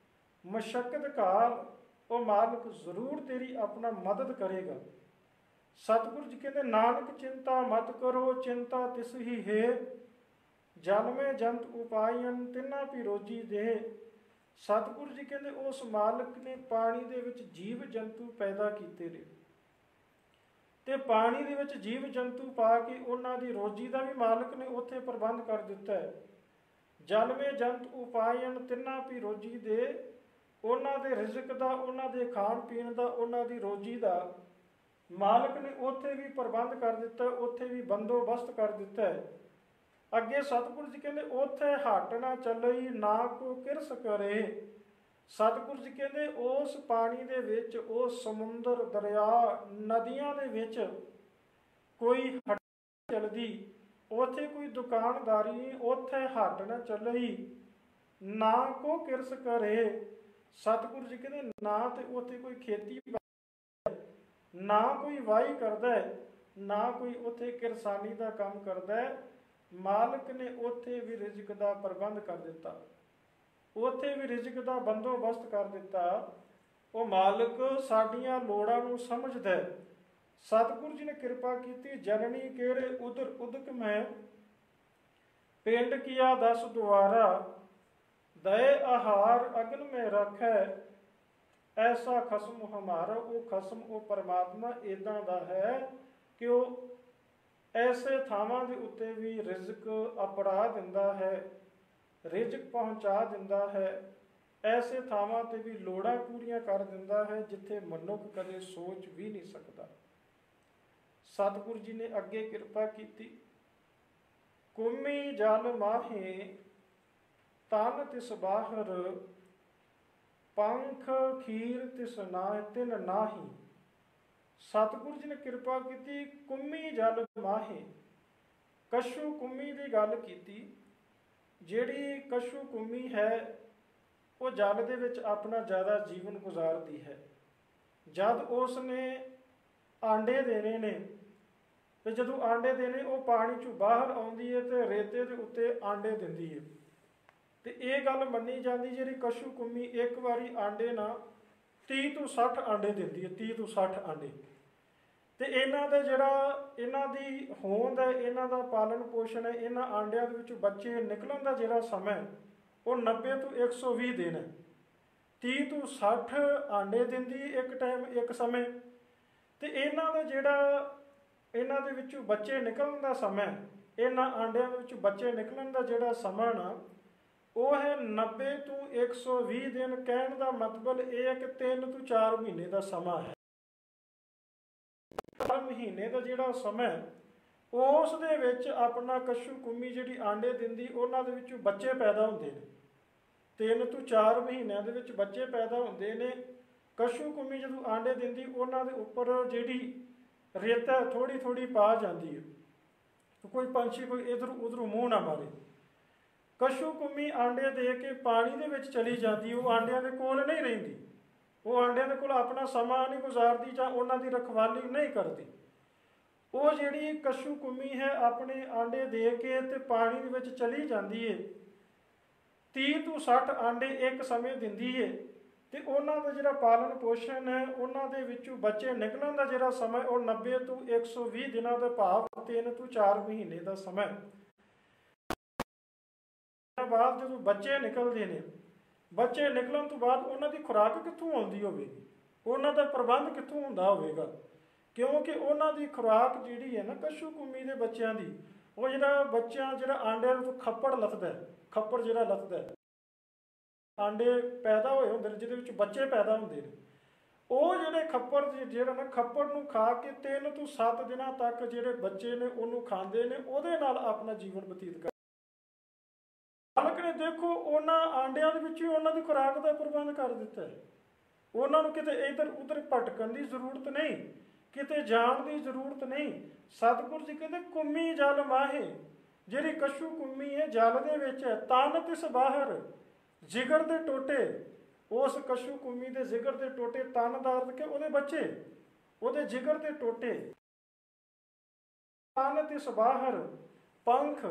ਮਸ਼ੱਕਤ ਕਾਲ ਉਹ ਮਾਲਕ ਜ਼ਰੂਰ ਤੇਰੀ ਆਪਣਾ ਮਦਦ ਕਰੇਗਾ। ਸਤਿਗੁਰੂ ਜੀ ਕਹਿੰਦੇ ਨਾਨਕ ਚਿੰਤਾ ਮਤ ਕਰੋ, ਚਿੰਤਾ ਤਿਸ ਹੀ ਹੈ। ਜਨਮੇ ਜੰਤ ਉਪਾਇਨ ਤਿੰਨਾ ਪੀ ਰੋਜੀ ਦੇ। ਸਤਿਗੁਰੂ ਜੀ ਕਹਿੰਦੇ ਉਸ ਮਾਲਕ ਨੇ ਪਾਣੀ ਦੇ ਵਿੱਚ ਜੀਵ ਜੰਤੂ ਪੈਦਾ ਕੀਤੇ ਨੇ, ਤੇ ਪਾਣੀ ਦੇ ਵਿੱਚ ਜੀਵ ਜੰਤੂ ਪਾ ਕੇ ਉਹਨਾਂ ਦੀ ਰੋਜੀ ਦਾ ਵੀ ਮਾਲਕ ਨੇ ਉੱਥੇ ਪ੍ਰਬੰਧ ਕਰ ਦਿੱਤਾ ਹੈ। ਜਨਮੇ ਜੰਤ ਉਪਾਇਨ ਤਿੰਨਾ ਪੀ ਰੋਜੀ ਦੇ। ਉਹਨਾਂ ਦੇ ਰਿਜ਼ਕ ਦਾ, ਉਹਨਾਂ ਦੇ ਖਾਣ ਪੀਣ ਦਾ, ਉਹਨਾਂ ਦੀ ਰੋਜੀ ਦਾ ਮਾਲਕ ਨੇ ਉੱਥੇ ਵੀ ਪ੍ਰਬੰਧ ਕਰ ਦਿੱਤਾ, ਉੱਥੇ ਵੀ ਬੰਦੋਬਸਤ ਕਰ ਦਿੱਤਾ ਹੈ। ਅੱਗੇ ਸਤਿਗੁਰੂ ਜੀ ਕਹਿੰਦੇ ਉੱਥੇ ਹੱਟ ਨਾ ਚੱਲਈ, ਨਾ ਕੋ ਕਿਰਸ ਕਰੇ। ਸਤਿਗੁਰੂ ਜੀ ਕਹਿੰਦੇ ਉਸ ਪਾਣੀ ਦੇ ਵਿੱਚ, ਉਸ ਸਮੁੰਦਰ, ਦਰਿਆ, ਨਦੀਆਂ ਦੇ ਵਿੱਚ ਕੋਈ ਹੱਟ ਚੱਲਦੀ, ਉੱਥੇ ਕੋਈ ਦੁਕਾਨਦਾਰੀ ਨਹੀਂ, ਉੱਥੇ ਹੱਟ ਨਾ ਚੱਲਈ, ਨਾ ਕੋ ਕਿਰਸ ਕਰੇ। ਸਤਿਗੁਰੂ ਜੀ ਕਹਿੰਦੇ ਨਾ ਤੇ ਉੱਥੇ ਕੋਈ ਖੇਤੀ, ਨਾ ਕੋਈ ਵਾਹੀ ਕਰਦਾ ਹੈ, ਨਾ ਕੋਈ ਉੱਥੇ ਕਿਰਸਾਨੀ ਦਾ ਕੰਮ ਕਰਦਾ ਹੈ, ਮਾਲਕ ਨੇ ਉੱਥੇ ਵੀ ਰਿਜ਼ਕ ਦਾ ਪ੍ਰਬੰਧ ਕਰ ਦਿੱਤਾ, ਉੱਥੇ ਵੀ ਰਿਜ਼ਕ ਦਾ ਬੰਦੋਬਸਤ ਕਰ ਦਿੱਤਾ। ਉਹ ਮਾਲਕ ਸਾਡੀਆਂ ਲੋੜਾਂ ਨੂੰ ਸਮਝਦਾ ਹੈ। ਸਤਿਗੁਰੂ ਜੀ ਨੇ ਕਿਰਪਾ ਕੀਤੀ। ਜਨਨੀ ਕਿਹੜੇ ਉਦਰ ਉਦਕ ਮੈਂ ਪਿੰਡ ਕੀਆ 10 ਦੁਆਰਾ, ਦਏ ਆਹਾਰ ਅਗਨ में ਰੱਖੈ, ਐਸਾ ਖਸਮ ਹਮਾਰਾ। ਉਹ ਖਸਮ, ਉਹ ਪਰਮਾਤਮਾ ਇੱਦਾਂ ਦਾ ਹੈ ਕਿ ਉਹ ਐਸੇ ਥਾਵਾਂ ਦੇ ਉੱਤੇ ਵੀ ਰਿਜ਼ਕ ਅਪੜਾ ਦਿੰਦਾ ਹੈ, ਰਿਜ਼ਕ ਪਹੁੰਚਾ ਦਿੰਦਾ ਹੈ। ਐਸੇ ਥਾਵਾਂ ਤੇ ਵੀ ਲੋੜਾਂ ਪੂਰੀਆਂ ਕਰ ਦਿੰਦਾ ਹੈ ਜਿੱਥੇ ਮਨੁੱਖ ਕਦੇ ਸੋਚ ਵੀ ਨਹੀਂ ਸਕਦਾ। ਸਤਿਗੁਰੂ ਜੀ ਨੇ ਅੱਗੇ ਕਿਰਪਾ ਕੀਤੀ। ਕੁਮੀ ਜਲ ਮਾਹੇ ਤਨ ਤਿਸ ਬਾਹਰ, ਪੰਖ ਖੀਰ ਤਿਸ ਨਾਹਿ ਤਿਨ ਨਾਹੀ। ਸਤਿਗੁਰੂ ਜੀ ਨੇ ਕਿਰਪਾ ਕੀਤੀ। ਕੁੰਮੀ ਜਲ ਮਾਹੇ, ਕਸ਼ੂ ਕੁੰਮੀ ਦੀ ਗੱਲ ਕੀਤੀ। ਜਿਹੜੀ ਕਸ਼ੂ ਕੁੰਮੀ ਹੈ ਉਹ ਜਲ ਦੇ ਵਿੱਚ ਆਪਣਾ ਜ਼ਿਆਦਾ ਜੀਵਨ ਗੁਜ਼ਾਰਦੀ ਹੈ। ਜਦ ਉਸ ਨੇ ਆਂਡੇ ਦੇਣੇ ਨੇ ਤੇ ਜਦੋਂ ਆਂਡੇ ਦੇਣੇ ਉਹ ਪਾਣੀ ਚੋਂ ਬਾਹਰ ਆਉਂਦੀ ਹੈ ਤੇ ਰੇਤੇ ਦੇ ਉੱਤੇ ਆਂਡੇ ਦਿੰਦੀ ਹੈ। ਤੇ ਇਹ ਗੱਲ ਮੰਨੀ ਜਾਂਦੀ ਜਿਹੜੀ ਕਸ਼ੂ ਕੁੰਮੀ ਇੱਕ ਵਾਰੀ ਆਂਡੇ ਨਾਲ 30 ਤੋਂ 60 ਆਂਡੇ ਦਿੰਦੀ ਹੈ, 30 ਤੋਂ 60 ਆਂਡੇ। ਤੇ ਇਹਨਾਂ ਦਾ ਜਿਹੜਾ ਇਹਨਾਂ ਦੀ ਹੋਂਦ ਹੈ, ਇਹਨਾਂ ਦਾ ਪਾਲਣ ਪੋਸ਼ਣ ਹੈ, ਇਹਨਾਂ ਆਂਡਿਆਂ ਦੇ ਵਿੱਚੋਂ ਬੱਚੇ ਨਿਕਲਣ ਦਾ ਜਿਹੜਾ ਸਮਾਂ ਉਹ 90 ਤੋਂ 120 ਦਿਨ ਹੈ। 30 ਤੋਂ 60 ਆਂਡੇ ਦਿੰਦੀ ਇੱਕ ਟਾਈਮ, ਇੱਕ ਸਮੇਂ। ਤੇ ਇਹਨਾਂ ਦਾ ਜਿਹੜਾ ਇਹਨਾਂ ਦੇ ਵਿੱਚੋਂ ਬੱਚੇ ਨਿਕਲਣ ਦਾ ਸਮਾਂ, ਇਹਨਾਂ ਆਂਡਿਆਂ ਦੇ ਵਿੱਚੋਂ ਬੱਚੇ ਨਿਕਲਣ ਦਾ ਜਿਹੜਾ ਸਮਾਂ ਨਾ ਉਹ ਹੈ 90 ਤੋਂ 120 ਦਿਨ। ਕਹਿਣ ਦਾ ਮਤਲਬ ਇਹ ਹੈ ਕਿ 3 ਤੋਂ 4 ਮਹੀਨੇ ਦਾ ਸਮਾਂ ਹੈ। 4 ਮਹੀਨੇ ਦਾ ਜਿਹੜਾ ਸਮਾਂ ਉਸ ਦੇ ਵਿੱਚ ਆਪਣਾ ਕਸ਼ੂ ਕੁੰਮੀ ਜਿਹੜੀ ਆਂਡੇ ਦਿੰਦੀ ਉਹਨਾਂ ਦੇ ਵਿੱਚੋਂ ਬੱਚੇ ਪੈਦਾ ਹੁੰਦੇ ਨੇ। 3 ਤੋਂ 4 ਮਹੀਨਿਆਂ ਦੇ ਵਿੱਚ ਬੱਚੇ ਪੈਦਾ ਹੁੰਦੇ ਨੇ। ਕਸ਼ੂ ਕੁੰਮੀ ਜਦੋਂ ਆਂਡੇ ਦਿੰਦੀ ਉਹਨਾਂ ਦੇ ਉੱਪਰ ਜਿਹੜੀ ਰੇਤਾ ਥੋੜੀ ਥੋੜੀ ਪਾ ਜਾਂਦੀ ਹੈ, ਕੋਈ ਪੰਛੀ ਕੋਈ ਇਧਰ ਉਧਰ ਮੂੰਹ ਨਾ ਮਾਰੇ। ਕਸ਼ੂ ਕੁੰਮੀ ਆਂਡੇ ਦੇ ਕੇ ਪਾਣੀ ਦੇ ਵਿੱਚ ਚਲੀ ਜਾਂਦੀ, ਉਹ ਆਂਡਿਆਂ ਦੇ ਕੋਲ ਨਹੀਂ ਰਹਿੰਦੀ। ਉਹ ਆਂਡਿਆਂ ਦੇ ਕੋਲ ਆਪਣਾ ਸਮਾਂ ਨਹੀਂ ਗੁਜ਼ਾਰਦੀ ਜਾਂ ਉਹਨਾਂ ਦੀ ਰਖਵਾਲੀ ਨਹੀਂ ਕਰਦੀ। ਉਹ ਜਿਹੜੀ ਕਸ਼ੂ ਕੁੰਮੀ ਹੈ ਆਪਣੇ ਆਂਡੇ ਦੇ ਕੇ ਤੇ ਪਾਣੀ ਦੇ ਵਿੱਚ ਚਲੀ ਜਾਂਦੀ ਹੈ। 30 ਤੋਂ 60 ਆਂਡੇ ਇੱਕ ਸਮੇਂ ਦਿੰਦੀ ਹੈ ਤੇ ਉਹਨਾਂ ਦਾ ਜਿਹੜਾ ਪਾਲਣ ਪੋਸ਼ਣ ਹੈ, ਉਹਨਾਂ ਦੇ ਵਿੱਚੋਂ ਬੱਚੇ ਨਿਕਲਣ ਦਾ ਜਿਹੜਾ ਸਮਾਂ ਉਹ 90 ਤੋਂ 120 ਦਿਨਾਂ ਦਾ ਭਾਵ 3 ਤੋਂ 4 ਮਹੀਨੇ ਦਾ ਸਮਾਂ। ਬਾਅਦ ਜਦੋਂ ਬੱਚੇ ਨਿਕਲਦੇ ਨੇ, ਬੱਚੇ ਨਿਕਲਣ ਤੋਂ ਬਾਅਦ ਉਹਨਾਂ ਦੀ ਖੁਰਾਕ ਕਿੱਥੋਂ ਆਉਂਦੀ ਹੋਵੇਗੀ, ਉਹਨਾਂ ਦਾ ਪ੍ਰਬੰਧ ਕਿੱਥੋਂ ਹੁੰਦਾ ਹੋਵੇਗਾ? ਕਿਉਂਕਿ ਉਹਨਾਂ ਦੀ ਖੁਰਾਕ ਜਿਹੜੀ ਹੈ ਨਾ ਕਸ਼ੂ ਕੁੰਮੀ ਦੇ ਬੱਚਿਆਂ ਦੀ, ਉਹ ਜਿਹੜਾ ਬੱਚਿਆਂ ਜਿਹੜਾ ਆਂਡਿਆਂ ਨੂੰ ਖੱਪੜ ਲੱਥਦਾ, ਖੱਪੜ ਜਿਹੜਾ ਲੱਥਦਾ, ਆਂਡੇ ਪੈਦਾ ਹੋਏ ਹੁੰਦੇ ਨੇ ਜਿਹਦੇ ਵਿੱਚ ਬੱਚੇ ਪੈਦਾ ਹੁੰਦੇ ਨੇ, ਉਹ ਜਿਹੜੇ ਖੱਪੜ ਜਿਹੜਾ ਨਾ ਖੱਪੜ ਨੂੰ ਖਾ ਕੇ 3 ਤੋਂ 7 ਦਿਨਾਂ ਤੱਕ ਜਿਹੜੇ ਬੱਚੇ ਨੇ ਉਹਨੂੰ ਖਾਂਦੇ ਨੇ, ਉਹਦੇ ਨਾਲ ਆਪਣਾ ਜੀਵਨ ਬਤੀਤ ਕਰਦੇ। ਮਾਲਕ ਨੇ ਦੇਖੋ ਉਹਨਾਂ ਆਂਡਿਆਂ ਦੇ ਵਿੱਚ ਹੀ ਉਹਨਾਂ ਦੀ ਖੁਰਾਕ ਦਾ ਪ੍ਰਬੰਧ ਕਰ ਦਿੱਤਾ ਹੈ। ਉਹਨਾਂ ਨੂੰ ਕਿਤੇ ਇੱਧਰ ਉੱਧਰ ਭਟਕਣ ਦੀ ਜ਼ਰੂਰਤ ਨਹੀਂ, ਕਿਤੇ ਜਾਣ ਦੀ ਜ਼ਰੂਰਤ ਨਹੀਂ। ਸਤਿਗੁਰੂ ਜੀ ਕਹਿੰਦੇ ਕੁੰਮੀ ਜਲ ਮਾਹੇ, ਜਿਹੜੀ ਕਸ਼ੂ ਕੁੰਮੀ ਹੈ ਜਲ ਦੇ ਵਿੱਚ ਹੈ। ਤਨ ਤਿਸ ਬਾਹਰ, ਜਿਗਰ ਦੇ ਟੋਟੇ, ਉਸ ਕਸ਼ੂ ਕੁੰਮੀ ਦੇ ਜਿਗਰ ਦੇ ਟੋਟੇ, ਤਨ ਦਾ ਅਰਥ ਕਿ ਉਹਦੇ ਬੱਚੇ, ਉਹਦੇ ਜਿਗਰ ਦੇ ਟੋਟੇ। ਤਨ ਤਿਸ ਬਾਹਰ, ਪੰਖ।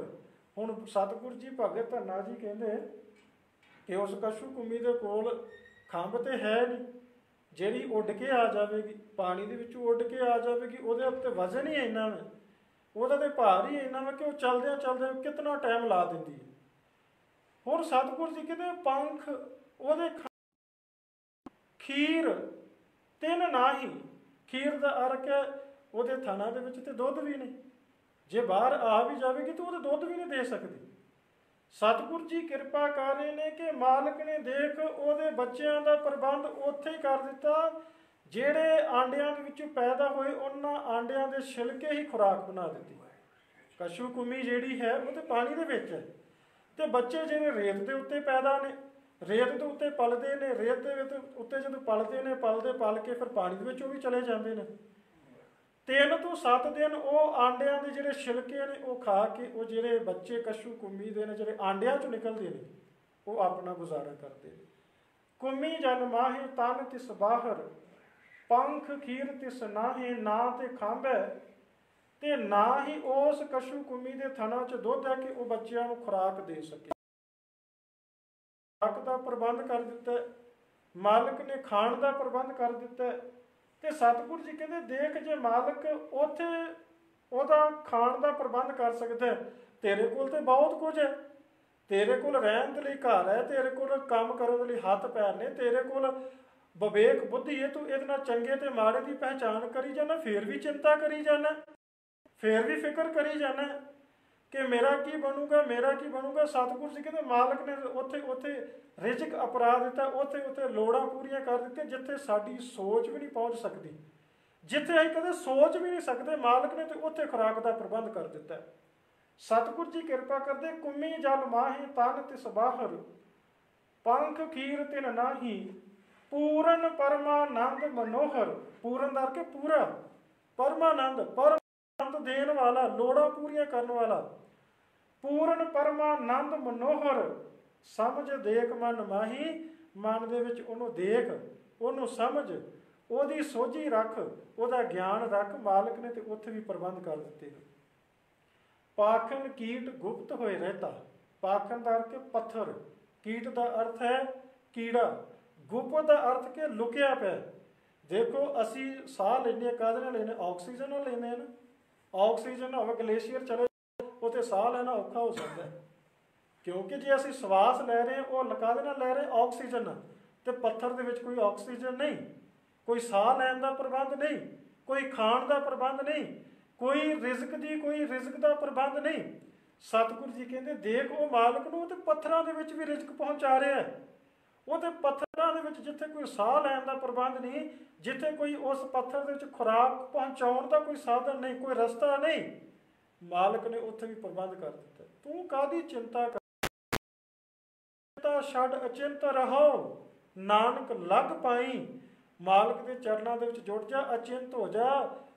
ਹੁਣ ਸਤਿਗੁਰੂ ਜੀ ਭਗਤ ਧੰਨਾ ਜੀ ਕਹਿੰਦੇ ਕਿ ਉਸ ਕਸ਼ੂ ਕੁੰਮੀ ਦੇ ਕੋਲ ਖੰਭ ਤੇ ਹੈ ਨਹੀਂ ਜਿਹੜੀ ਉੱਡ ਕੇ ਆ ਜਾਵੇਗੀ, ਪਾਣੀ ਦੇ ਵਿੱਚੋਂ ਉੱਡ ਕੇ ਆ ਜਾਵੇਗੀ। ਉਹਦੇ ਉੱਤੇ ਵਜ਼ਨ ਹੀ ਇੰਨਾ ਵਾ, ਉਹਦਾ ਤੇ ਭਾਰ ਹੀ ਇੰਨਾ ਵਾ ਕਿ ਉਹ ਚਲਦਿਆਂ ਚਲਦਿਆਂ ਕਿਤਨਾ ਟਾਈਮ ਲਾ ਦਿੰਦੀ ਹੈ। ਹੁਣ ਸਤਿਗੁਰੂ ਜੀ ਕਹਿੰਦੇ ਪੰਖ ਉਹਦੇ ਖੀਰ ਤਿੰਨ ਨਾਹੀ। ਖੀਰ ਦਾ ਅਰਥ ਹੈ ਉਹਦੇ ਥਣਾ ਦੇ ਵਿੱਚ ਤੇ ਦੁੱਧ ਵੀ ਨਹੀਂ, ਜੇ ਬਾਹਰ ਆ ਵੀ ਜਾਵੇਗੀ ਤਾਂ ਉਹਦੇ ਦੁੱਧ ਵੀ ਨਹੀਂ ਦੇ ਸਕਦੀ। ਸਤਿਗੁਰੂ ਜੀ ਕਿਰਪਾ ਕਰ ਰਹੇ ਨੇ ਕਿ ਮਾਲਕ ਨੇ ਦੇਖ ਉਹਦੇ ਬੱਚਿਆਂ ਦਾ ਪ੍ਰਬੰਧ ਉੱਥੇ ਹੀ ਕਰ ਦਿੱਤਾ। ਜਿਹੜੇ ਆਂਡਿਆਂ ਦੇ ਵਿੱਚੋਂ ਪੈਦਾ ਹੋਏ ਉਹਨਾਂ ਆਂਡਿਆਂ ਦੇ ਛਿਲਕੇ ਹੀ ਖੁਰਾਕ ਬਣਾ ਦਿੱਤੀ। ਕਸ਼ੂ ਕੁੰਮੀ ਜਿਹੜੀ ਹੈ ਉਹ ਤੇ ਪਾਣੀ ਦੇ ਵਿੱਚ ਹੈ ਤੇ ਬੱਚੇ ਜਿਹੜੇ ਰੇਤ ਦੇ ਉੱਤੇ ਪੈਦਾ ਨੇ, ਰੇਤ ਦੇ ਉੱਤੇ ਪਲਦੇ ਨੇ, ਰੇਤ ਦੇ ਉੱਤੇ ਜਦੋਂ ਪਲਦੇ ਨੇ, ਪਲ ਕੇ ਫਿਰ ਪਾਣੀ ਦੇ ਵਿੱਚ ਉਹ ਵੀ ਚਲੇ ਜਾਂਦੇ ਨੇ। 3 ਤੋਂ 7 ਦਿਨ ਉਹ ਆਂਡਿਆਂ ਦੇ ਜਿਹੜੇ ਛਿਲਕੇ ਨੇ ਉਹ ਖਾ ਕੇ ਉਹ ਜਿਹੜੇ ਬੱਚੇ ਕਸ਼ੂ ਕੁੰਮੀ ਦੇ ਨੇ ਜਿਹੜੇ ਆਂਡਿਆਂ ਚੋਂ ਨਿਕਲਦੇ ਨੇ ਉਹ ਆਪਣਾ ਗੁਜ਼ਾਰਾ ਕਰਦੇ ਨੇ। ਕੁੰਮੀ ਜਲ ਮਾਹੇ ਤਨ ਤਿਸ ਬਾਹਰ, ਪੰਖ ਖੀਰ ਤਿਸ ਨਾਹੇ। ਨਾ ਤੇ ਖੰਭ ਹੈ ਤੇ ਨਾ ਹੀ ਉਸ ਕਸ਼ੂ ਕੁੰਮੀ ਦੇ ਥਣਾ 'ਚ ਦੁੱਧ ਹੈ ਕਿ ਉਹ ਬੱਚਿਆਂ ਨੂੰ ਖੁਰਾਕ ਦੇ ਸਕੇ। ਖੁਰਾਕ ਦਾ ਪ੍ਰਬੰਧ ਕਰ ਦਿੱਤਾ, ਮਾਲਕ ਨੇ ਖਾਣ ਦਾ ਪ੍ਰਬੰਧ ਕਰ ਦਿੱਤਾ। ਤੇ ਸਤਿਗੁਰੂ ਜੀ ਕਹਿੰਦੇ ਦੇਖ, ਜੇ ਮਾਲਕ ਉੱਥੇ ਉਹਦਾ ਖਾਣ ਦਾ ਪ੍ਰਬੰਧ ਕਰ ਸਕਦਾ, ਤੇਰੇ ਕੋਲ ਤੇ ਬਹੁਤ ਕੁਝ ਹੈ। ਤੇਰੇ ਕੋਲ ਰਹਿਣ ਦੇ ਲਈ ਘਰ ਹੈ, ਤੇਰੇ ਕੋਲ ਕੰਮ ਕਰਨ ਦੇ ਲਈ ਹੱਥ ਪੈਰ ਨੇ, ਤੇਰੇ ਕੋਲ ਵਿਵੇਕ ਬੁੱਧੀ ਹੈ, ਤੂੰ ਇਹਦੇ ਨਾਲ ਚੰਗੇ ਤੇ ਮਾੜੇ ਦੀ ਪਹਿਚਾਣ ਕਰੀ ਜਾਣਾ, ਫੇਰ ਵੀ ਚਿੰਤਾ ਕਰੀ ਜਾਣਾ, ਫੇਰ ਵੀ ਫਿਕਰ ਕਰੀ ਜਾਣਾ ਕਿ ਮੇਰਾ ਕੀ ਬਣੂਗਾ, ਮੇਰਾ ਕੀ ਬਣੂਗਾ। ਸਤਿਗੁਰੂ ਜੀ ਕਹਿੰਦੇ ਮਾਲਕ ਨੇ ਉੱਥੇ ਰਿਜ਼ਕ ਅਪਰਾ ਦਿੱਤਾ, ਉੱਥੇ ਲੋੜਾਂ ਪੂਰੀਆਂ ਕਰ ਦਿੱਤੀਆਂ ਜਿੱਥੇ ਸਾਡੀ ਸੋਚ ਵੀ ਨਹੀਂ ਪਹੁੰਚ ਸਕਦੀ, ਜਿੱਥੇ ਅਸੀਂ ਕਦੇ ਸੋਚ ਵੀ ਨਹੀਂ ਸਕਦੇ, ਮਾਲਕ ਨੇ ਤੇ ਉੱਥੇ ਖੁਰਾਕ ਦਾ ਪ੍ਰਬੰਧ ਕਰ ਦਿੱਤਾ। ਸਤਿਗੁਰੂ ਜੀ ਕਿਰਪਾ ਕਰਦੇ, ਕੁੰਮੀ ਜਲ ਮਾਹੀ ਤਨ ਤਿਸ ਬਾਹਰ, ਪੰਖ ਖੀਰ ਤਿਨ ਨਾਹੀ, ਪੂਰਨ ਪਰਮਾਨੰਦ ਮਨੋਹਰ। ਪੂਰਨ ਦਾ ਕੇ ਪੂਰਾ, ਪਰਮਾਨੰਦ ਦੇਣ ਵਾਲਾ, ਲੋੜਾਂ ਪੂਰੀਆਂ ਕਰਨ ਵਾਲਾ। ਪੂਰਨ ਪਰਮਾਨੰਦ ਮਨੋਹਰ, ਸਮਝ ਦੇਖ ਮਨ ਮਾਹੀ। ਮਨ ਦੇ ਵਿੱਚ ਉਹਨੂੰ ਦੇਖ, ਉਹਨੂੰ ਸਮਝ, ਉਹਦੀ ਸੋਝੀ ਰੱਖ, ਉਹਦਾ ਗਿਆਨ ਰੱਖ। ਮਾਲਕ ਨੇ ਤੇ ਉੱਥੇ ਵੀ ਪ੍ਰਬੰਧ ਕਰ ਦਿੱਤੇ। ਪਾਖਨ ਕੀਟ ਗੁਪਤ ਹੋਏ ਰਹਿਤਾ। ਪਾਖਨ ਦਾ ਅਰਥ ਪੱਥਰ, ਕੀਟ ਦਾ ਅਰਥ ਹੈ ਕੀੜਾ, ਗੁਪਤ ਦਾ ਅਰਥ ਕਿ ਲੁਕਿਆ ਪਿਆ। ਦੇਖੋ ਅਸੀਂ ਸਾਹ ਲੈਂਦੇ ਕਾਹਦੇ ਨਾਲ ਲੈਂਦੇ? ਆਕਸੀਜਨ ਨਾਲ ਲੈਂਦੇ ਹਾਂ ਨਾ। ਆਕਸੀਜਨ ਹੋਵੇ, ਗਲੇਸ਼ੀਅਰ ਚਲੇ ਉੱਥੇ ਸਾਹ ਲੈਣਾ ਔਖਾ ਹੋ ਸਕਦਾ, ਕਿਉਂਕਿ ਜੇ ਅਸੀਂ ਸਵਾਸ ਲੈ ਰਹੇ ਹਾਂ ਉਹ ਕਾਹਦੇ ਨਾਲ ਲੈ ਰਹੇ? ਆਕਸੀਜਨ ਨਾਲ। ਤੇ ਪੱਥਰ ਦੇ ਵਿੱਚ ਕੋਈ ਆਕਸੀਜਨ ਨਹੀਂ, ਕੋਈ ਸਾਹ ਲੈਣ ਦਾ ਪ੍ਰਬੰਧ ਨਹੀਂ, ਕੋਈ ਖਾਣ ਦਾ ਪ੍ਰਬੰਧ ਨਹੀਂ, ਕੋਈ ਰਿਜ਼ਕ ਦਾ ਪ੍ਰਬੰਧ ਨਹੀਂ। ਸਤਿਗੁਰੂ ਜੀ ਕਹਿੰਦੇ ਦੇਖ, ਉਹ ਮਾਲਕ ਨੂੰ ਤੇ ਪੱਥਰਾਂ ਦੇ ਵਿੱਚ ਵੀ ਰਿਜ਼ਕ ਪਹੁੰਚਾ ਰਿਹਾ ਹੈ। ਉਹ ਤੇ ਪੱਥਰਾਂ ਦੇ ਵਿੱਚ ਜਿੱਥੇ ਕੋਈ ਸਾਹ ਲੈਣ ਦਾ ਪ੍ਰਬੰਧ ਨਹੀਂ, ਜਿੱਥੇ ਕੋਈ ਉਸ ਪੱਥਰ ਦੇ ਵਿੱਚ ਖੁਰਾਕ ਪਹੁੰਚਾਉਣ ਦਾ ਕੋਈ ਸਾਧਨ ਨਹੀਂ, ਕੋਈ ਰਸਤਾ ਨਹੀਂ, ਮਾਲਕ ਨੇ ਉੱਥੇ ਵੀ ਪ੍ਰਬੰਧ ਕਰ ਦਿੱਤਾ। ਤੂੰ ਕਾਹਦੀ ਚਿੰਤਾ ਕਰ? ਛੱਡ ਅਚਿੰਤ ਰਹੋ, ਨਾਨਕ ਲੱਗ ਪਾਈ। ਮਾਲਕ ਦੇ ਚਰਨਾਂ ਦੇ ਵਿੱਚ ਜੁੜ ਜਾ, ਅਚਿੰਤ ਹੋ ਜਾ,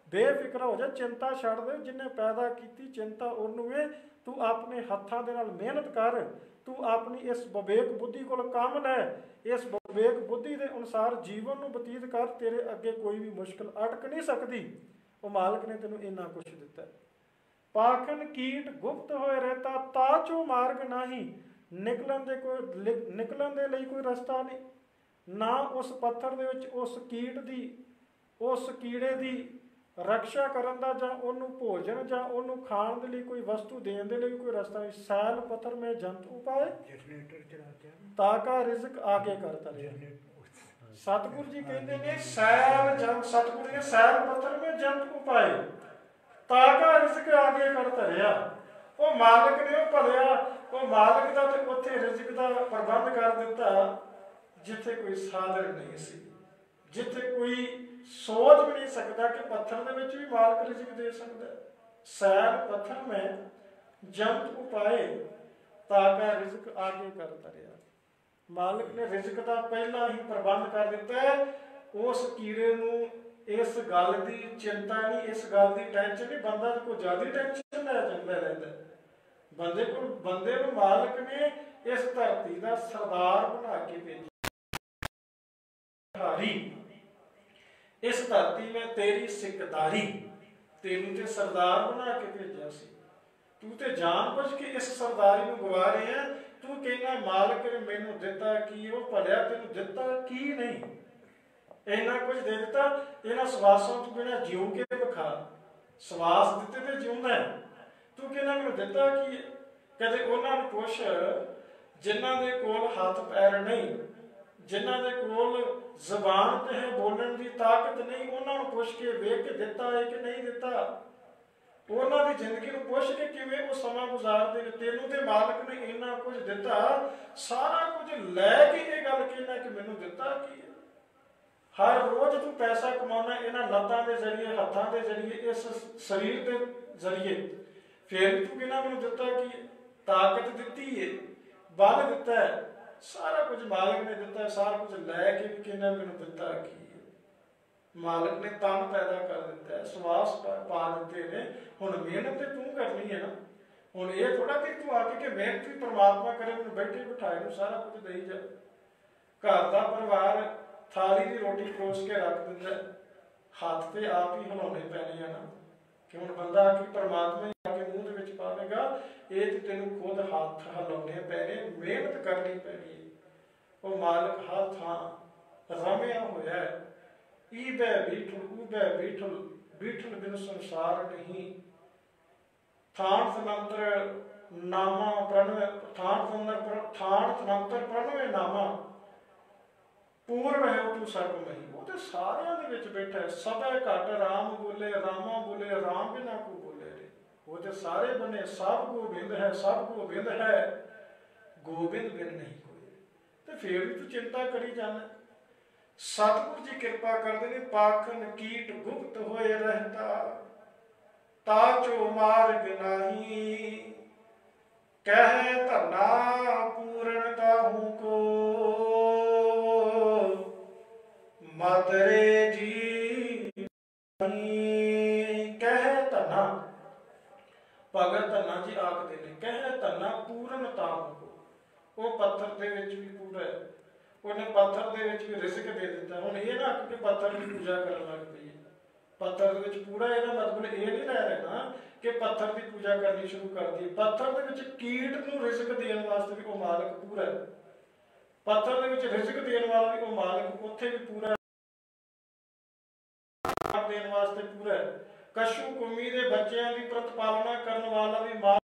ਬੇਫਿਕਰ ਹੋ ਜਾ, ਚਿੰਤਾ ਛੱਡ ਦੇ। ਜਿਹਨੇ ਪੈਦਾ ਕੀਤੀ ਚਿੰਤਾ ਉਹਨੂੰ ਏ। ਤੂੰ ਆਪਣੇ ਹੱਥਾਂ ਦੇ ਨਾਲ ਮਿਹਨਤ ਕਰ, ਤੂੰ ਆਪਣੀ ਇਸ ਵਿਵੇਕ ਬੁੱਧੀ ਕੋਲ ਕੰਮ ਲੈ, ਇਸ ਵਿਵੇਕ ਬੁੱਧੀ ਦੇ ਅਨੁਸਾਰ ਜੀਵਨ ਨੂੰ ਬਤੀਤ ਕਰ। ਤੇਰੇ ਅੱਗੇ ਕੋਈ ਵੀ ਮੁਸ਼ਕਿਲ ਅਟਕ ਨਹੀਂ ਸਕਦੀ। ਉਹ ਮਾਲਕ ਨੇ ਤੈਨੂੰ ਇੰਨਾ ਕੁਛ ਦਿੱਤਾ। ਪਾਖਨ ਕੀਟ ਗੁਪਤ ਹੋਏ ਰਹਿਤਾ, ਤਾਚੋ ਮਾਰਗ ਨਹੀਂ। ਨਿਕਲਣ ਦੇ ਲਈ ਕੋਈ ਰਸਤਾ ਨਹੀਂ। ਨਾ ਉਸ ਪੱਥਰ ਦੇ ਵਿੱਚ ਉਸ ਕੀਟ ਦੀ, ਉਸ ਕੀੜੇ ਦੀ ਰਕਸ਼ਾ ਕਰਨ ਦਾ, ਜਾਂ ਉਹਨੂੰ ਭੋਜਨ ਜਾਂ ਉਹਨੂੰ ਖਾਣ ਦੇ ਲਈ ਕੋਈ ਵਸਤੂ ਦੇਣ ਦੇ ਲਈ ਕੋਈ ਰਸਤਾ ਨਹੀਂ। ਸੈਲ ਪੱਥਰ ਮੇਂ ਜੰਤੂ ਪਾਏ, ਤਾਕਾ ਰਿਜ਼ਕ ਆਗੇ ਕਰਤਾ ਰਿਹਾ। ਸਤਿਗੁਰੂ ਜੀ ਕਹਿੰਦੇ ਨੇ ਸਤਿਗੁਰੂ ਨੇ ਸੈਲ ਪੱਥਰ ਮੇਂ ਜੰਤੂ ਪਾਏ, ਤਾਕਾ ਰਿਜ਼ਕ ਆਗੇ ਕਰਤਾ ਰਿਹਾ। ਉਹ ਮਾਲਕ ਨੇ ਉਹ ਭਲਿਆ, ਉਹ ਮਾਲਕ ਦਾ ਤੇ ਉੱਥੇ ਰਿਜ਼ਕ ਦਾ ਪ੍ਰਬੰਧ ਕਰ ਦਿੱਤਾ ਜਿੱਥੇ ਕੋਈ ਸਾਧਨ ਨਹੀਂ ਸੀ, ਜਿੱਥੇ ਕੋਈ ਸੋਚ ਵੀ ਨਹੀਂ ਸਕਦਾ ਕਿ ਪੱਥਰ ਦੇ ਵਿੱਚ ਵੀ ਮਾਲਕ ਰਿਜ਼ਕ ਦੇ ਸਕਦਾ। ਸੈਲ ਪੱਥਰ ਮੈਂ ਜੰਤ ਉਪਾਏ, ਤਾਕਾ ਰਿਜ਼ਕ ਆਗੇ ਕਰਤਾ ਰਿਹਾ। ਮਾਲਕ ਨੇ ਰਿਜ਼ਕ ਦਾ ਪਹਿਲਾਂ ਹੀ ਪ੍ਰਬੰਧ ਕਰ ਦਿੱਤਾ। ਉਸ ਕੀੜੇ ਨੂੰ ਇਸ ਗੱਲ ਦੀ ਚਿੰਤਾ ਨਹੀਂ, ਇਸ ਗੱਲ ਦੀ ਟੈਨਸ਼ਨ ਨਹੀਂ। ਬੰਦਾ ਕੋਈ ਜ਼ਿਆਦਾ ਟੈਨਸ਼ਨ ਲੈ ਲੈਂਦਾ। ਬੰਦੇ ਨੂੰ ਮਾਲਕ ਨੇ ਇਸ ਧਰਤੀ ਦਾ ਸਰਦਾਰ ਬਣਾ ਕੇ ਭੇਜਿਆ। ਇਸ ਧਰਤੀ ਮੈਂ ਤੇਰੀ ਸਿਕਦਾਰੀ, ਤੈਨੂੰ ਤੇ ਸਰਦਾਰ ਬਣਾ ਕੇ ਭੇਜਿਆ ਸੀ। ਤੂੰ ਤੇ ਜਾਣ ਬੁੱਝ ਕੇ ਇਸ ਸਰਦਾਰੀ ਨੂੰ ਗਵਾ ਰਿਹਾ। ਤੂੰ ਕਹਿੰਦਾ ਮਾਲਕ ਨੇ ਮੈਨੂੰ ਦਿੱਤਾ ਕੀ? ਉਹ ਭਲਿਆ ਤੈਨੂੰ ਦਿੱਤਾ ਕੀ ਨਹੀਂ? ਇੰਨਾ ਕੁਝ ਦੇ ਦਿੱਤਾ। ਇਹਨਾਂ ਸਵਾਸਾਂ ਤੋਂ ਬਿਨਾਂ ਜਿਉਂ ਕੇ ਵਿਖਾ। ਸਵਾਸ ਦਿੱਤੇ ਤੇ ਜਿਉਂਦਾ। ਤੂੰ ਕਹਿੰਦਾ ਮੈਨੂੰ ਦਿੱਤਾ ਕੀ? ਕਦੇ ਉਹਨਾਂ ਨੂੰ ਪੁੱਛ ਜਿਨ੍ਹਾਂ ਦੇ ਕੋਲ ਹੱਥ ਪੈਰ ਨਹੀਂ, ਜਿਨ੍ਹਾਂ ਦੇ ਕੋਲ ਜ਼ਬਾਨ ਤੇ ਹੈ ਬੋਲਣ ਦੀ ਤਾਕਤ ਨਹੀਂ, ਉਹਨਾਂ ਨੂੰ ਪੁੱਛ ਕੇ ਵੇਖ ਕੇ ਦਿੱਤਾ ਹੈ ਕਿ ਨਹੀਂ ਦਿੱਤਾ। ਉਹਨਾਂ ਦੀ ਜ਼ਿੰਦਗੀ ਨੂੰ ਪੁੱਛ ਕੇ ਕਿਵੇਂ ਉਹ ਸਮਾਂ ਗੁਜ਼ਾਰਦੇ ਨੇ। ਤੈਨੂੰ ਤੇ ਮਾਲਕ ਨੇ ਇੰਨਾ ਕੁਝ ਦਿੱਤਾ, ਸਾਰਾ ਕੁਝ ਲੈ ਕੇ ਇਹ ਗੱਲ ਕਹਿਣਾ ਕਿ ਮੈਨੂੰ ਦਿੱਤਾ ਕੀ ਹੈ? ਹਰ ਰੋਜ਼ ਤੂੰ ਪੈਸਾ ਕਮਾਉਣਾ ਇਹਨਾਂ ਲੱਤਾਂ ਦੇ ਜ਼ਰੀਏ, ਹੱਥਾਂ ਦੇ ਜ਼ਰੀਏ, ਇਸ ਸਰੀਰ ਦੇ ਜ਼ਰੀਏ, ਫਿਰ ਤੂੰ ਕਹਿੰਦਾ ਮੈਨੂੰ ਦਿੱਤਾ ਕੀ ਹੈ? ਤਾਕਤ ਦਿੱਤੀ ਹੈ, ਬਲ ਦਿੱਤਾ ਹੈ, ਸਾਰਾ ਕੁਝ ਮਾਲਕ ਨੇ ਦਿੱਤਾ। ਸਾਰਾ ਕੁਝ ਲੈ ਕੇ ਵੀ ਕਹਿੰਦਾ ਮੈਨੂੰ ਦਿੱਤਾ ਕੀ ਹੈ? ਮਾਲਕ ਨੇ ਤਨ ਪੈਦਾ ਕਰ ਦਿੱਤਾ, ਸਵਾਸ ਪਾ ਦਿੱਤੇ ਨੇ। ਹੁਣ ਮਿਹਨਤ ਤੇ ਤੂੰ ਕਰਨੀ ਹੈ ਨਾ। ਹੁਣ ਇਹ ਥੋੜਾ ਕਿ ਤੂੰ ਆ ਕੇ ਮਿਹਨਤ ਵੀ ਪਰਮਾਤਮਾ ਕਰੇ, ਮੈਨੂੰ ਬੈਠੇ ਬਿਠਾਏ ਨੂੰ ਸਾਰਾ ਕੁਝ ਦੇਈ ਜਾ। ਘਰ ਦਾ ਪਰਿਵਾਰ ਥਾਲੀ ਦੀ ਰੋਟੀ ਪਰੋਸ ਕੇ ਰੱਖ ਦਿੰਦਾ, ਹੱਥ ਤੇ ਆਪ ਹੀ ਹਿਲਾਉਣੇ ਪੈਣੇ ਆ ਨਾ। ਕਿ ਹੁਣ ਬੰਦਾ ਕਿ ਪਰਮਾਤਮਾ ਹੀ ਆ ਕੇ ਮੂੰਹ ਦੇ ਵਿੱਚ ਪਾਵੇਗਾ, ਇਹ ਤੇ ਤੈਨੂੰ ਖੁਦ ਹੱਥ ਹਿਲਾਉਣੇ ਪੈਣੇ, ਮਿਹਨਤ ਕਰਨੀ ਪੈਣੀ ਹੈ। ਉਹ ਮਾਲਕ ਹਰ ਥਾਂ ਰਮਿਆ ਹੋਇਆ ਹੈ। ਈਬੈ ਬੀਠਲ ਊਬੈ ਬੀਠਲ, ਬੀਠਲ ਬਿਨ ਸੰਸਾਰ ਨਹੀਂ। ਥਾਨ ਤਨੰਤਰ ਨਾਮਾ ਪ੍ਰਣਵੈ, ਥਾਨ ਤਨੰਤਰ ਪ੍ਰਣਵੈ ਨਾਮਾ, ਪੂਰਨ ਹੈ ਤੂੰ ਸਰਬ ਮਹੀ। ਉਹ ਤੇ ਸਾਰਿਆਂ ਦੇ ਵਿੱਚ ਬੈਠਾ ਹੈ। ਸਭੈ ਘਟ ਰਾਮ ਬੋਲੇ, ਰਾਮਾ ਬੋਲੇ ਰਾਮ ਬਿਨਾ ਕੋ ਬੋਲੇ ਰੇ। ਉਹ ਤੇ ਸਾਰੇ ਬਨੇ ਸਭ ਗੋਬਿੰਦ ਹੈ, ਸਭ ਗੋਬਿੰਦ ਹੈ, ਗੋਬਿੰਦ ਬਿਨ ਨਹੀਂ ਕੋਈ। ਤੇ ਫੇਰ ਵੀ ਤੂੰ ਚਿੰਤਾ ਕਰੀ ਜਾਣਾ। ਸਤਿਗੁਰ ਜੀ ਕਿਰਪਾ ਕਰਦੇ ਨੇ, ਪਾਖਨ ਕੀਟ ਗੁਪਤ ਹੋਏ ਰਹਿਤਾ, ਤਾਚੋ ਮਾਰਗ ਨਹੀਂ। ਕਹਿ ਧਨਾ ਪੂਰਨ ਤਾਹੂ ਕੋ, ਮਦਰੇ ਜੀ ਕਹਿ ਧਨਾ। ਭਗਤ ਧੰਨਾ ਜੀ ਆਖਦੇ ਨੇ, ਕਹਿ ਧੰਨਾ ਪੂਰਨ ਤਾਹੂ ਕੋ। ਉਹ ਪੱਥਰ ਦੇ ਵਿੱਚ ਵੀ ਪੂਰਾ ਹੈ, ਉਹਨੇ ਪੱਥਰ ਦੇ ਵਿੱਚ ਵੀ ਰਿਜ਼ਕ ਦੇ ਦਿੱਤਾ। ਹੁਣ ਇਹ ਨਾ ਕਿ ਪੱਥਰ ਦੀ ਪੂਜਾ ਕਰਨ ਲੱਗ ਪਈ ਹੈ। ਪੱਥਰ ਦੇ ਵਿੱਚ ਪੂਰਾ, ਇਹਦਾ ਮਤਲਬ ਇਹ ਨਹੀਂ ਲੈ ਲੈਣਾ ਕਿ ਪੱਥਰ ਦੀ ਪੂਜਾ ਕਰਨੀ ਸ਼ੁਰੂ ਕਰ ਦਿੱਤੀ। ਪੱਥਰ ਦੇ ਵਿੱਚ ਕੀਟ ਨੂੰ ਰਿਜ਼ਕ ਦੇਣ ਵਾਸਤੇ ਵੀ ਉਹ ਮਾਲਕ ਪੂਰਾ ਹੈ। ਪੱਥਰ ਦੇ ਵਿੱਚ ਰਿਜ਼ਕ ਦੇਣ ਵਾਲਾ ਵੀ ਉਹ ਮਾਲਕ ਉੱਥੇ ਵੀ ਪੂਰਾ ਦੇਣ ਵਾਸਤੇ ਪੂਰਾ ਹੈ। ਕਸ਼ੂ ਕੁੰਮੀ ਦੇ ਬੱਚਿਆਂ ਦੀ ਪ੍ਰਤਪਾਲਨਾ ਕਰਨ ਵਾਲਾ ਵੀ ਮਾਲਕ।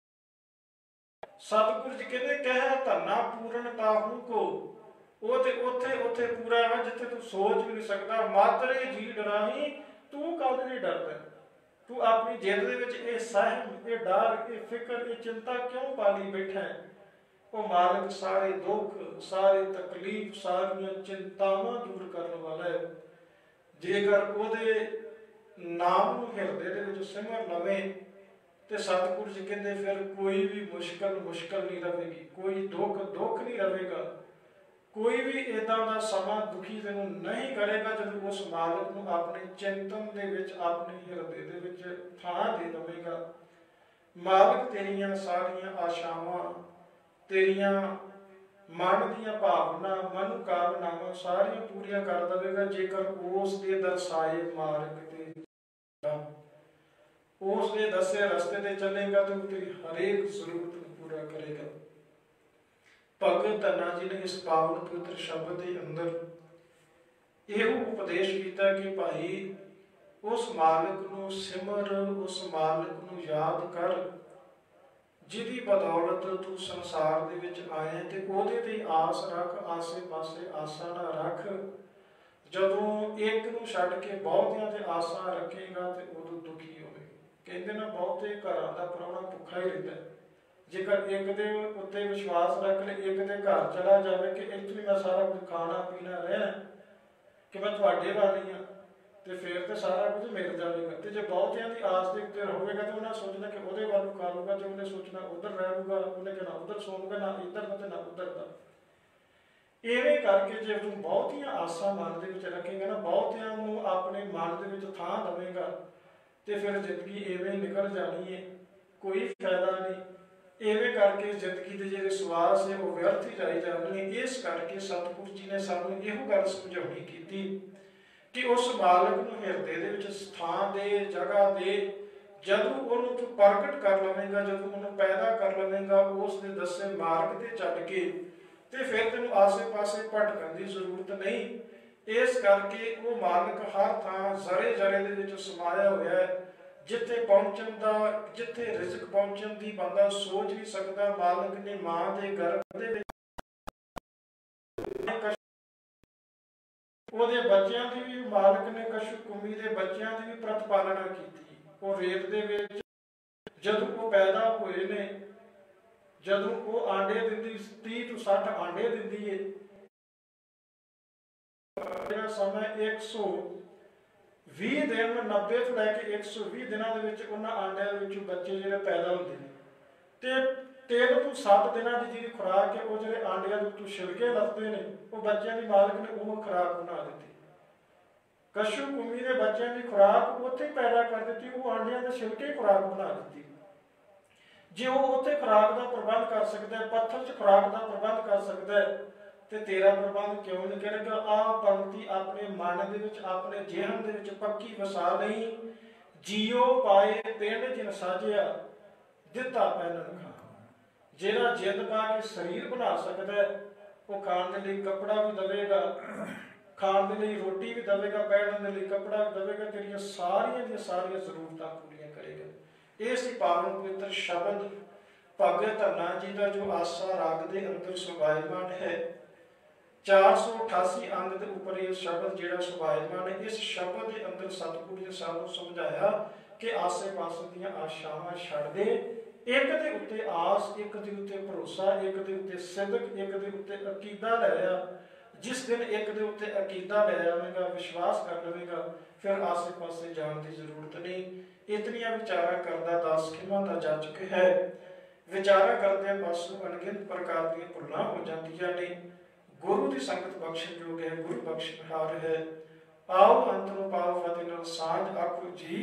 ਸਤਿਗੁਰ ਜੀ ਕਹਿੰਦੇ, ਕਹਿ ਧੰਨਾ ਪੂਰਨ ਤਾਹੂ ਕੋ। ਉਹ ਤੇ ਉੱਥੇ ਪੂਰਾ ਹੈ ਜਿੱਥੇ ਤੂੰ ਸੋਚ ਵੀ ਨਹੀਂ ਸਕਦਾ। ਮਾਤਰੇ ਜੀ ਡਰਾਹੀ, ਤੂੰ ਕਦ ਨਹੀਂ ਡਰਦਾ? ਤੂੰ ਆਪਣੀ ਜਿੰਦ ਦੇ ਵਿੱਚ ਇਹ ਸਹਿਮ, ਇਹ ਡਰ, ਇਹ ਫਿਕਰ, ਇਹ ਚਿੰਤਾ ਕਿਉਂ ਪਾਲੀ ਬੈਠਾ ਹੈ? ਉਹ ਮਾਲਕ ਸਾਰੇ ਦੁੱਖ, ਸਾਰੇ ਤਕਲੀਫ, ਸਾਰੀਆਂ ਚਿੰਤਾਵਾਂ ਦੂਰ ਕਰਨ ਵਾਲਾ ਹੈ। ਜੇਕਰ ਉਹਦੇ ਨਾਮ ਨੂੰ ਹਿਰਦੇ ਦੇ ਵਿੱਚ ਸਿਮਰ ਲਵੇ ਤੇ ਸਤਿਗੁਰ ਜੀ ਕਹਿੰਦੇ ਫਿਰ ਕੋਈ ਵੀ ਮੁਸ਼ਕਲ ਨਹੀਂ ਰਹੇਗੀ, ਕੋਈ ਦੁੱਖ ਨਹੀਂ ਰਹੇਗਾ। ਕੋਈ ਵੀ ਏਦਾਂ ਦਾ ਸਮਾਂ ਦੁਖੀ ਤੈਨੂੰ ਨਹੀਂ ਕਰੇਗਾ ਜਦੋਂ ਉਸ ਮਾਲਕ ਨੂੰ ਆਪਣੇ ਚਿੰਤਨ ਦੇ ਵਿੱਚ, ਆਪਣੇ ਹਿਰਦੇ ਦੇ ਵਿੱਚ ਥਾਂ ਦੇ ਦੇਵੇਗਾ। ਮਾਲਕ ਤੇਰੀਆਂ ਸਾਰੀਆਂ ਆਸ਼ਾਵਾਂ, ਤੇਰੀਆਂ ਮਨ ਦੀਆਂ ਭਾਵਨਾ, ਮਨ ਕਾਮਨਾਵਾਂ ਸਾਰੀਆਂ ਪੂਰੀਆਂ ਕਰ ਦੇਵੇਗਾ ਜੇਕਰ ਉਸ ਦੇ ਦਰਸਾਏ ਮਾਰਗ ਤੇ, ਉਸ ਦੇ ਦੱਸੇ ਰਸਤੇ ਤੇ ਚੱਲੇਗਾ ਤਾਂ ਤੇਰੀ ਹਰੇਕ ਜ਼ਰੂਰਤ ਨੂੰ ਪੂਰਾ ਕਰੇਗਾ। ਭਗਤ ਧੰਨਾ ਜੀ ਨੇ ਇਸ ਪਾਵਨ ਪਵਿੱਤਰ ਸ਼ਬਦ ਦੇ ਅੰਦਰ ਇਹੋ ਉਪਦੇਸ਼ ਕੀਤਾ ਕਿ ਭਾਈ ਉਸ ਮਾਲਕ ਨੂੰ ਸਿਮਰ, ਉਸ ਮਾਲਕ ਨੂੰ ਯਾਦ ਕਰ ਜਿਹਦੀ ਬਦੌਲਤ ਤੂੰ ਸੰਸਾਰ ਦੇ ਵਿੱਚ ਆਇਆ, ਤੇ ਉਹਦੇ ਤੇ ਆਸ ਰੱਖ, ਆਸੇ ਪਾਸੇ ਆਸਾਂ ਨਾ ਰੱਖ। ਜਦੋਂ ਇੱਕ ਨੂੰ ਛੱਡ ਕੇ ਬਹੁਤਿਆਂ ਤੇ ਆਸਾਂ ਰੱਖੇਗਾ ਤੇ ਉਦੋਂ ਦੁਖੀ ਹੋਵੇ। ਕਹਿੰਦੇ ਨਾ, ਬਹੁਤੇ ਘਰਾਂ ਦਾ ਪ੍ਰਾਹੁਣਾ ਭੁੱਖਾ ਹੀ ਰਹਿੰਦਾ। ਜੇਕਰ ਇੱਕ ਦੇ ਉੱਤੇ ਵਿਸ਼ਵਾਸ ਰੱਖ ਲੈ, ਇੱਕ ਦੇ ਘਰ ਚਲਾ ਜਾਵੇ ਕਿ ਇੱਥੋਂ ਹੀ ਮੈਂ ਸਾਰਾ ਕੁਝ ਖਾਣਾ ਪੀਣਾ ਰਹਿਣਾ, ਕਿ ਮੈਂ ਤੁਹਾਡੇ ਵਾਲੀ ਹਾਂ, ਤੇ ਫਿਰ ਤੇ ਸਾਰਾ ਕੁਝ ਮਿਲ ਜਾਵੇਗਾ। ਤੇ ਜੇ ਬਹੁਤਿਆਂ ਦੀ ਆਸ ਦੇ ਉੱਤੇ ਹੋਵੇਗਾ ਤਾਂ ਉਹਨਾਂ ਸੋਚਣਾ ਕਿ ਉਹਦੇ ਵੱਲ ਖਾ ਲੂਗਾ, ਜੇ ਉਹਨੇ ਸੋਚਣਾ ਉੱਧਰ ਰਹਿ ਲੂਗਾ, ਉਹਨੇ ਕਹਿਣਾ ਉੱਧਰ ਸੋਊਗਾ, ਨਾ ਇੱਧਰ ਦਾ ਤੇ ਨਾ ਉੱਧਰ ਦਾ। ਇਵੇਂ ਕਰਕੇ ਜੇ ਤੂੰ ਬਹੁਤੀਆਂ ਆਸਾਂ ਮਨ ਦੇ ਵਿੱਚ ਰੱਖੇਗਾ ਨਾ, ਬਹੁਤਿਆਂ ਨੂੰ ਆਪਣੇ ਮਨ ਦੇ ਵਿੱਚ ਥਾਂ ਦੇਵੇਗਾ, ਤੇ ਫਿਰ ਜ਼ਿੰਦਗੀ ਇਵੇਂ ਨਿਕਲ ਜਾਣੀ ਹੈ, ਕੋਈ ਫਾਇਦਾ ਨਹੀਂ। ਇਵੇਂ ਕਰਕੇ ਜ਼ਿੰਦਗੀ ਦੇ ਜਿਹੜੇ ਸਵਾਸ ਹੈ ਉਹ ਵਿਅਰਥ ਹੀ ਜਾਈ ਜਾਣਗੇ। ਇਸ ਕਰਕੇ ਸਤਿਗੁਰੂ ਜੀ ਨੇ ਸਾਨੂੰ ਇਹੋ ਗੱਲ ਸਮਝਾਉਣੀ ਕੀਤੀ ਕਿ ਉਸ ਮਾਲਕ ਨੂੰ ਹਿਰਦੇ ਦੇ ਵਿੱਚ ਸਥਾਨ ਦੇ, ਜਗ੍ਹਾ ਦੇ। ਜਦੋਂ ਉਹਨੂੰ ਤੂੰ ਪ੍ਰਗਟ ਕਰ ਲਵੇਂਗਾ, ਜਦੋਂ ਉਹਨੂੰ ਪੈਦਾ ਕਰ ਲਵੇਂਗਾ ਉਸ ਦੇ ਦੱਸੇ ਮਾਰਗ ਤੇ ਚੱਲ ਕੇ, ਤੇ ਫਿਰ ਤੈਨੂੰ ਆਸੇ ਪਾਸੇ ਭਟਕਣ ਦੀ ਜ਼ਰੂਰਤ ਨਹੀਂ। ਇਸ ਕਰਕੇ ਉਹ ਮਾਲਕ ਹਰ ਥਾਂ ਜ਼ਰੇ ਜ਼ਰੇ ਦੇ ਵਿੱਚ ਸਮਾਇਆ ਹੋਇਆ ਹੈ। ਜਿੱਥੇ ਪਹੁੰਚਣ ਦਾ, ਜਿੱਥੇ ਰਿਜ਼ਕ ਪਹੁੰਚਣ ਦੀ ਬੰਦਾ ਸੋਚ ਵੀ ਸਕਦਾ, ਮਾਲਕ ਨੇ ਮਾਂ ਦੇ ਗਰਭ ਦੇ ਵਿੱਚ ਉਹਦੇ ਬੱਚਿਆਂ ਦੀ ਵੀ, ਮਾਲਕ ਨੇ ਕਸ਼ੂ ਕੁੰਮੀ ਦੇ ਬੱਚਿਆਂ ਦੀ ਵੀ ਪ੍ਰਤਪਾਲਨਾ ਕੀਤੀ। ਉਹ ਰੇਤ ਦੇ ਵਿੱਚ ਜਦੋਂ ਉਹ ਪੈਦਾ ਹੋਏ ਨੇ, ਜਦੋਂ ਉਹ ਆਂਡੇ ਦਿੰਦੀ, 30 ਤੋਂ 60 ਆਂਡੇ ਦਿੰਦੀ ਹੈ। ਸਮਾਂ 120 ਦਿਨ, 90 ਤੋਂ ਲੈ ਕੇ 120 ਦਿਨਾਂ ਦੇ ਵਿੱਚ ਉਹਨਾਂ ਆਂਡਿਆਂ ਵਿੱਚੋਂ ਬੱਚੇ ਜਿਹੜੇ ਪੈਦਾ ਹੁੰਦੇ ਨੇ, ਤੇ 3 ਤੋਂ 7 ਦਿਨਾਂ ਦੀ ਜਿਹੜੀ ਖੁਰਾਕ ਹੈ, ਉਹ ਜਿਹੜੇ ਆਂਡਿਆਂ ਦੇ ਵਿੱਚੋਂ ਛਿਲਕੇ ਲੱਥਦੇ ਨੇ, ਉਹ ਬੱਚਿਆਂ ਦੀ ਮਾਲਕ ਨੇ ਉਹ ਖੁਰਾਕ ਬਣਾ ਦਿੱਤੀ। ਕਸ਼ੂ ਕੁੰਮੀ ਦੇ ਬੱਚਿਆਂ ਦੀ ਖੁਰਾਕ ਉੱਥੇ ਹੀ ਪੈਦਾ ਕਰ ਦਿੱਤੀ, ਉਹ ਆਂਡਿਆਂ ਦੇ ਛਿਲਕੇ ਖੁਰਾਕ ਬਣਾ ਦਿੱਤੀ। ਜੇ ਉਹ ਉੱਥੇ ਖੁਰਾਕ ਦਾ ਪ੍ਰਬੰਧ ਕਰ ਸਕਦਾ, ਪੱਥਰ 'ਚ ਖੁਰਾਕ ਦਾ ਪ੍ਰਬੰਧ ਕਰ ਸਕਦਾ, ਤੇ ਤੇਰਾ ਪ੍ਰਬੰਧ ਕਿਉਂ ਨਹੀਂ ਕਰੇਗਾ? ਆਹ ਪੰਕਤੀ ਆਪਣੇ ਮਨ ਦੇ ਵਿੱਚ, ਆਪਣੇ ਜਿਹਨ ਦੇ ਵਿੱਚ ਪੱਕੀ ਵਸਾ ਲਈ। जियो पाए पिंड जिन साजिया दिता पैनन खा। जेड़ा जिद पा के शरीर बना सकता है वो खाण के लिए कपड़ा भी देवेगा, खाण के लिए रोटी भी देवेगा, पैणन के लिए कपड़ा भी देवेगा, तेरिया सारिया जरूरतां पूरियां करेगा। ये सी पावन पवित्र शब्द भगत धन्ना जी का जो आसा राग के अंदर सुभायमान है। 488 अंग के उपर यह शब्द जिहड़ा सुभायमान है। इस शब्द के अंदर सतगुरु जी सानू समझाया कि आसे पासे दीयां आशावां छड्ड दे, एक दे उत्ते आस, एक दे उत्ते भरोसा, एक दे उत्ते सिदक, एक दे उत्ते अकीदा लै आ। जिस दिन एक दे उत्ते अकीदा लै आवेगा, विश्वास कर लवेगा, फिर आसे पासे जाण की जरूरत नहीं। इतनियां विचारा करदा दास खिमा दा जाचक है। विचारा करदे बस अनगिनत प्रकार दी भुल्लां हो जांदियां ने। गुरु की संगत बख्शण योग है, गुरु बख्शनहार है। आओ अंतरों पाओ फतेह नाल सांझ आखो जी।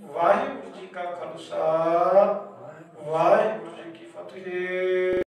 वाहिगुरु जी का खालसा, वाहिगुरु जी की फतेह।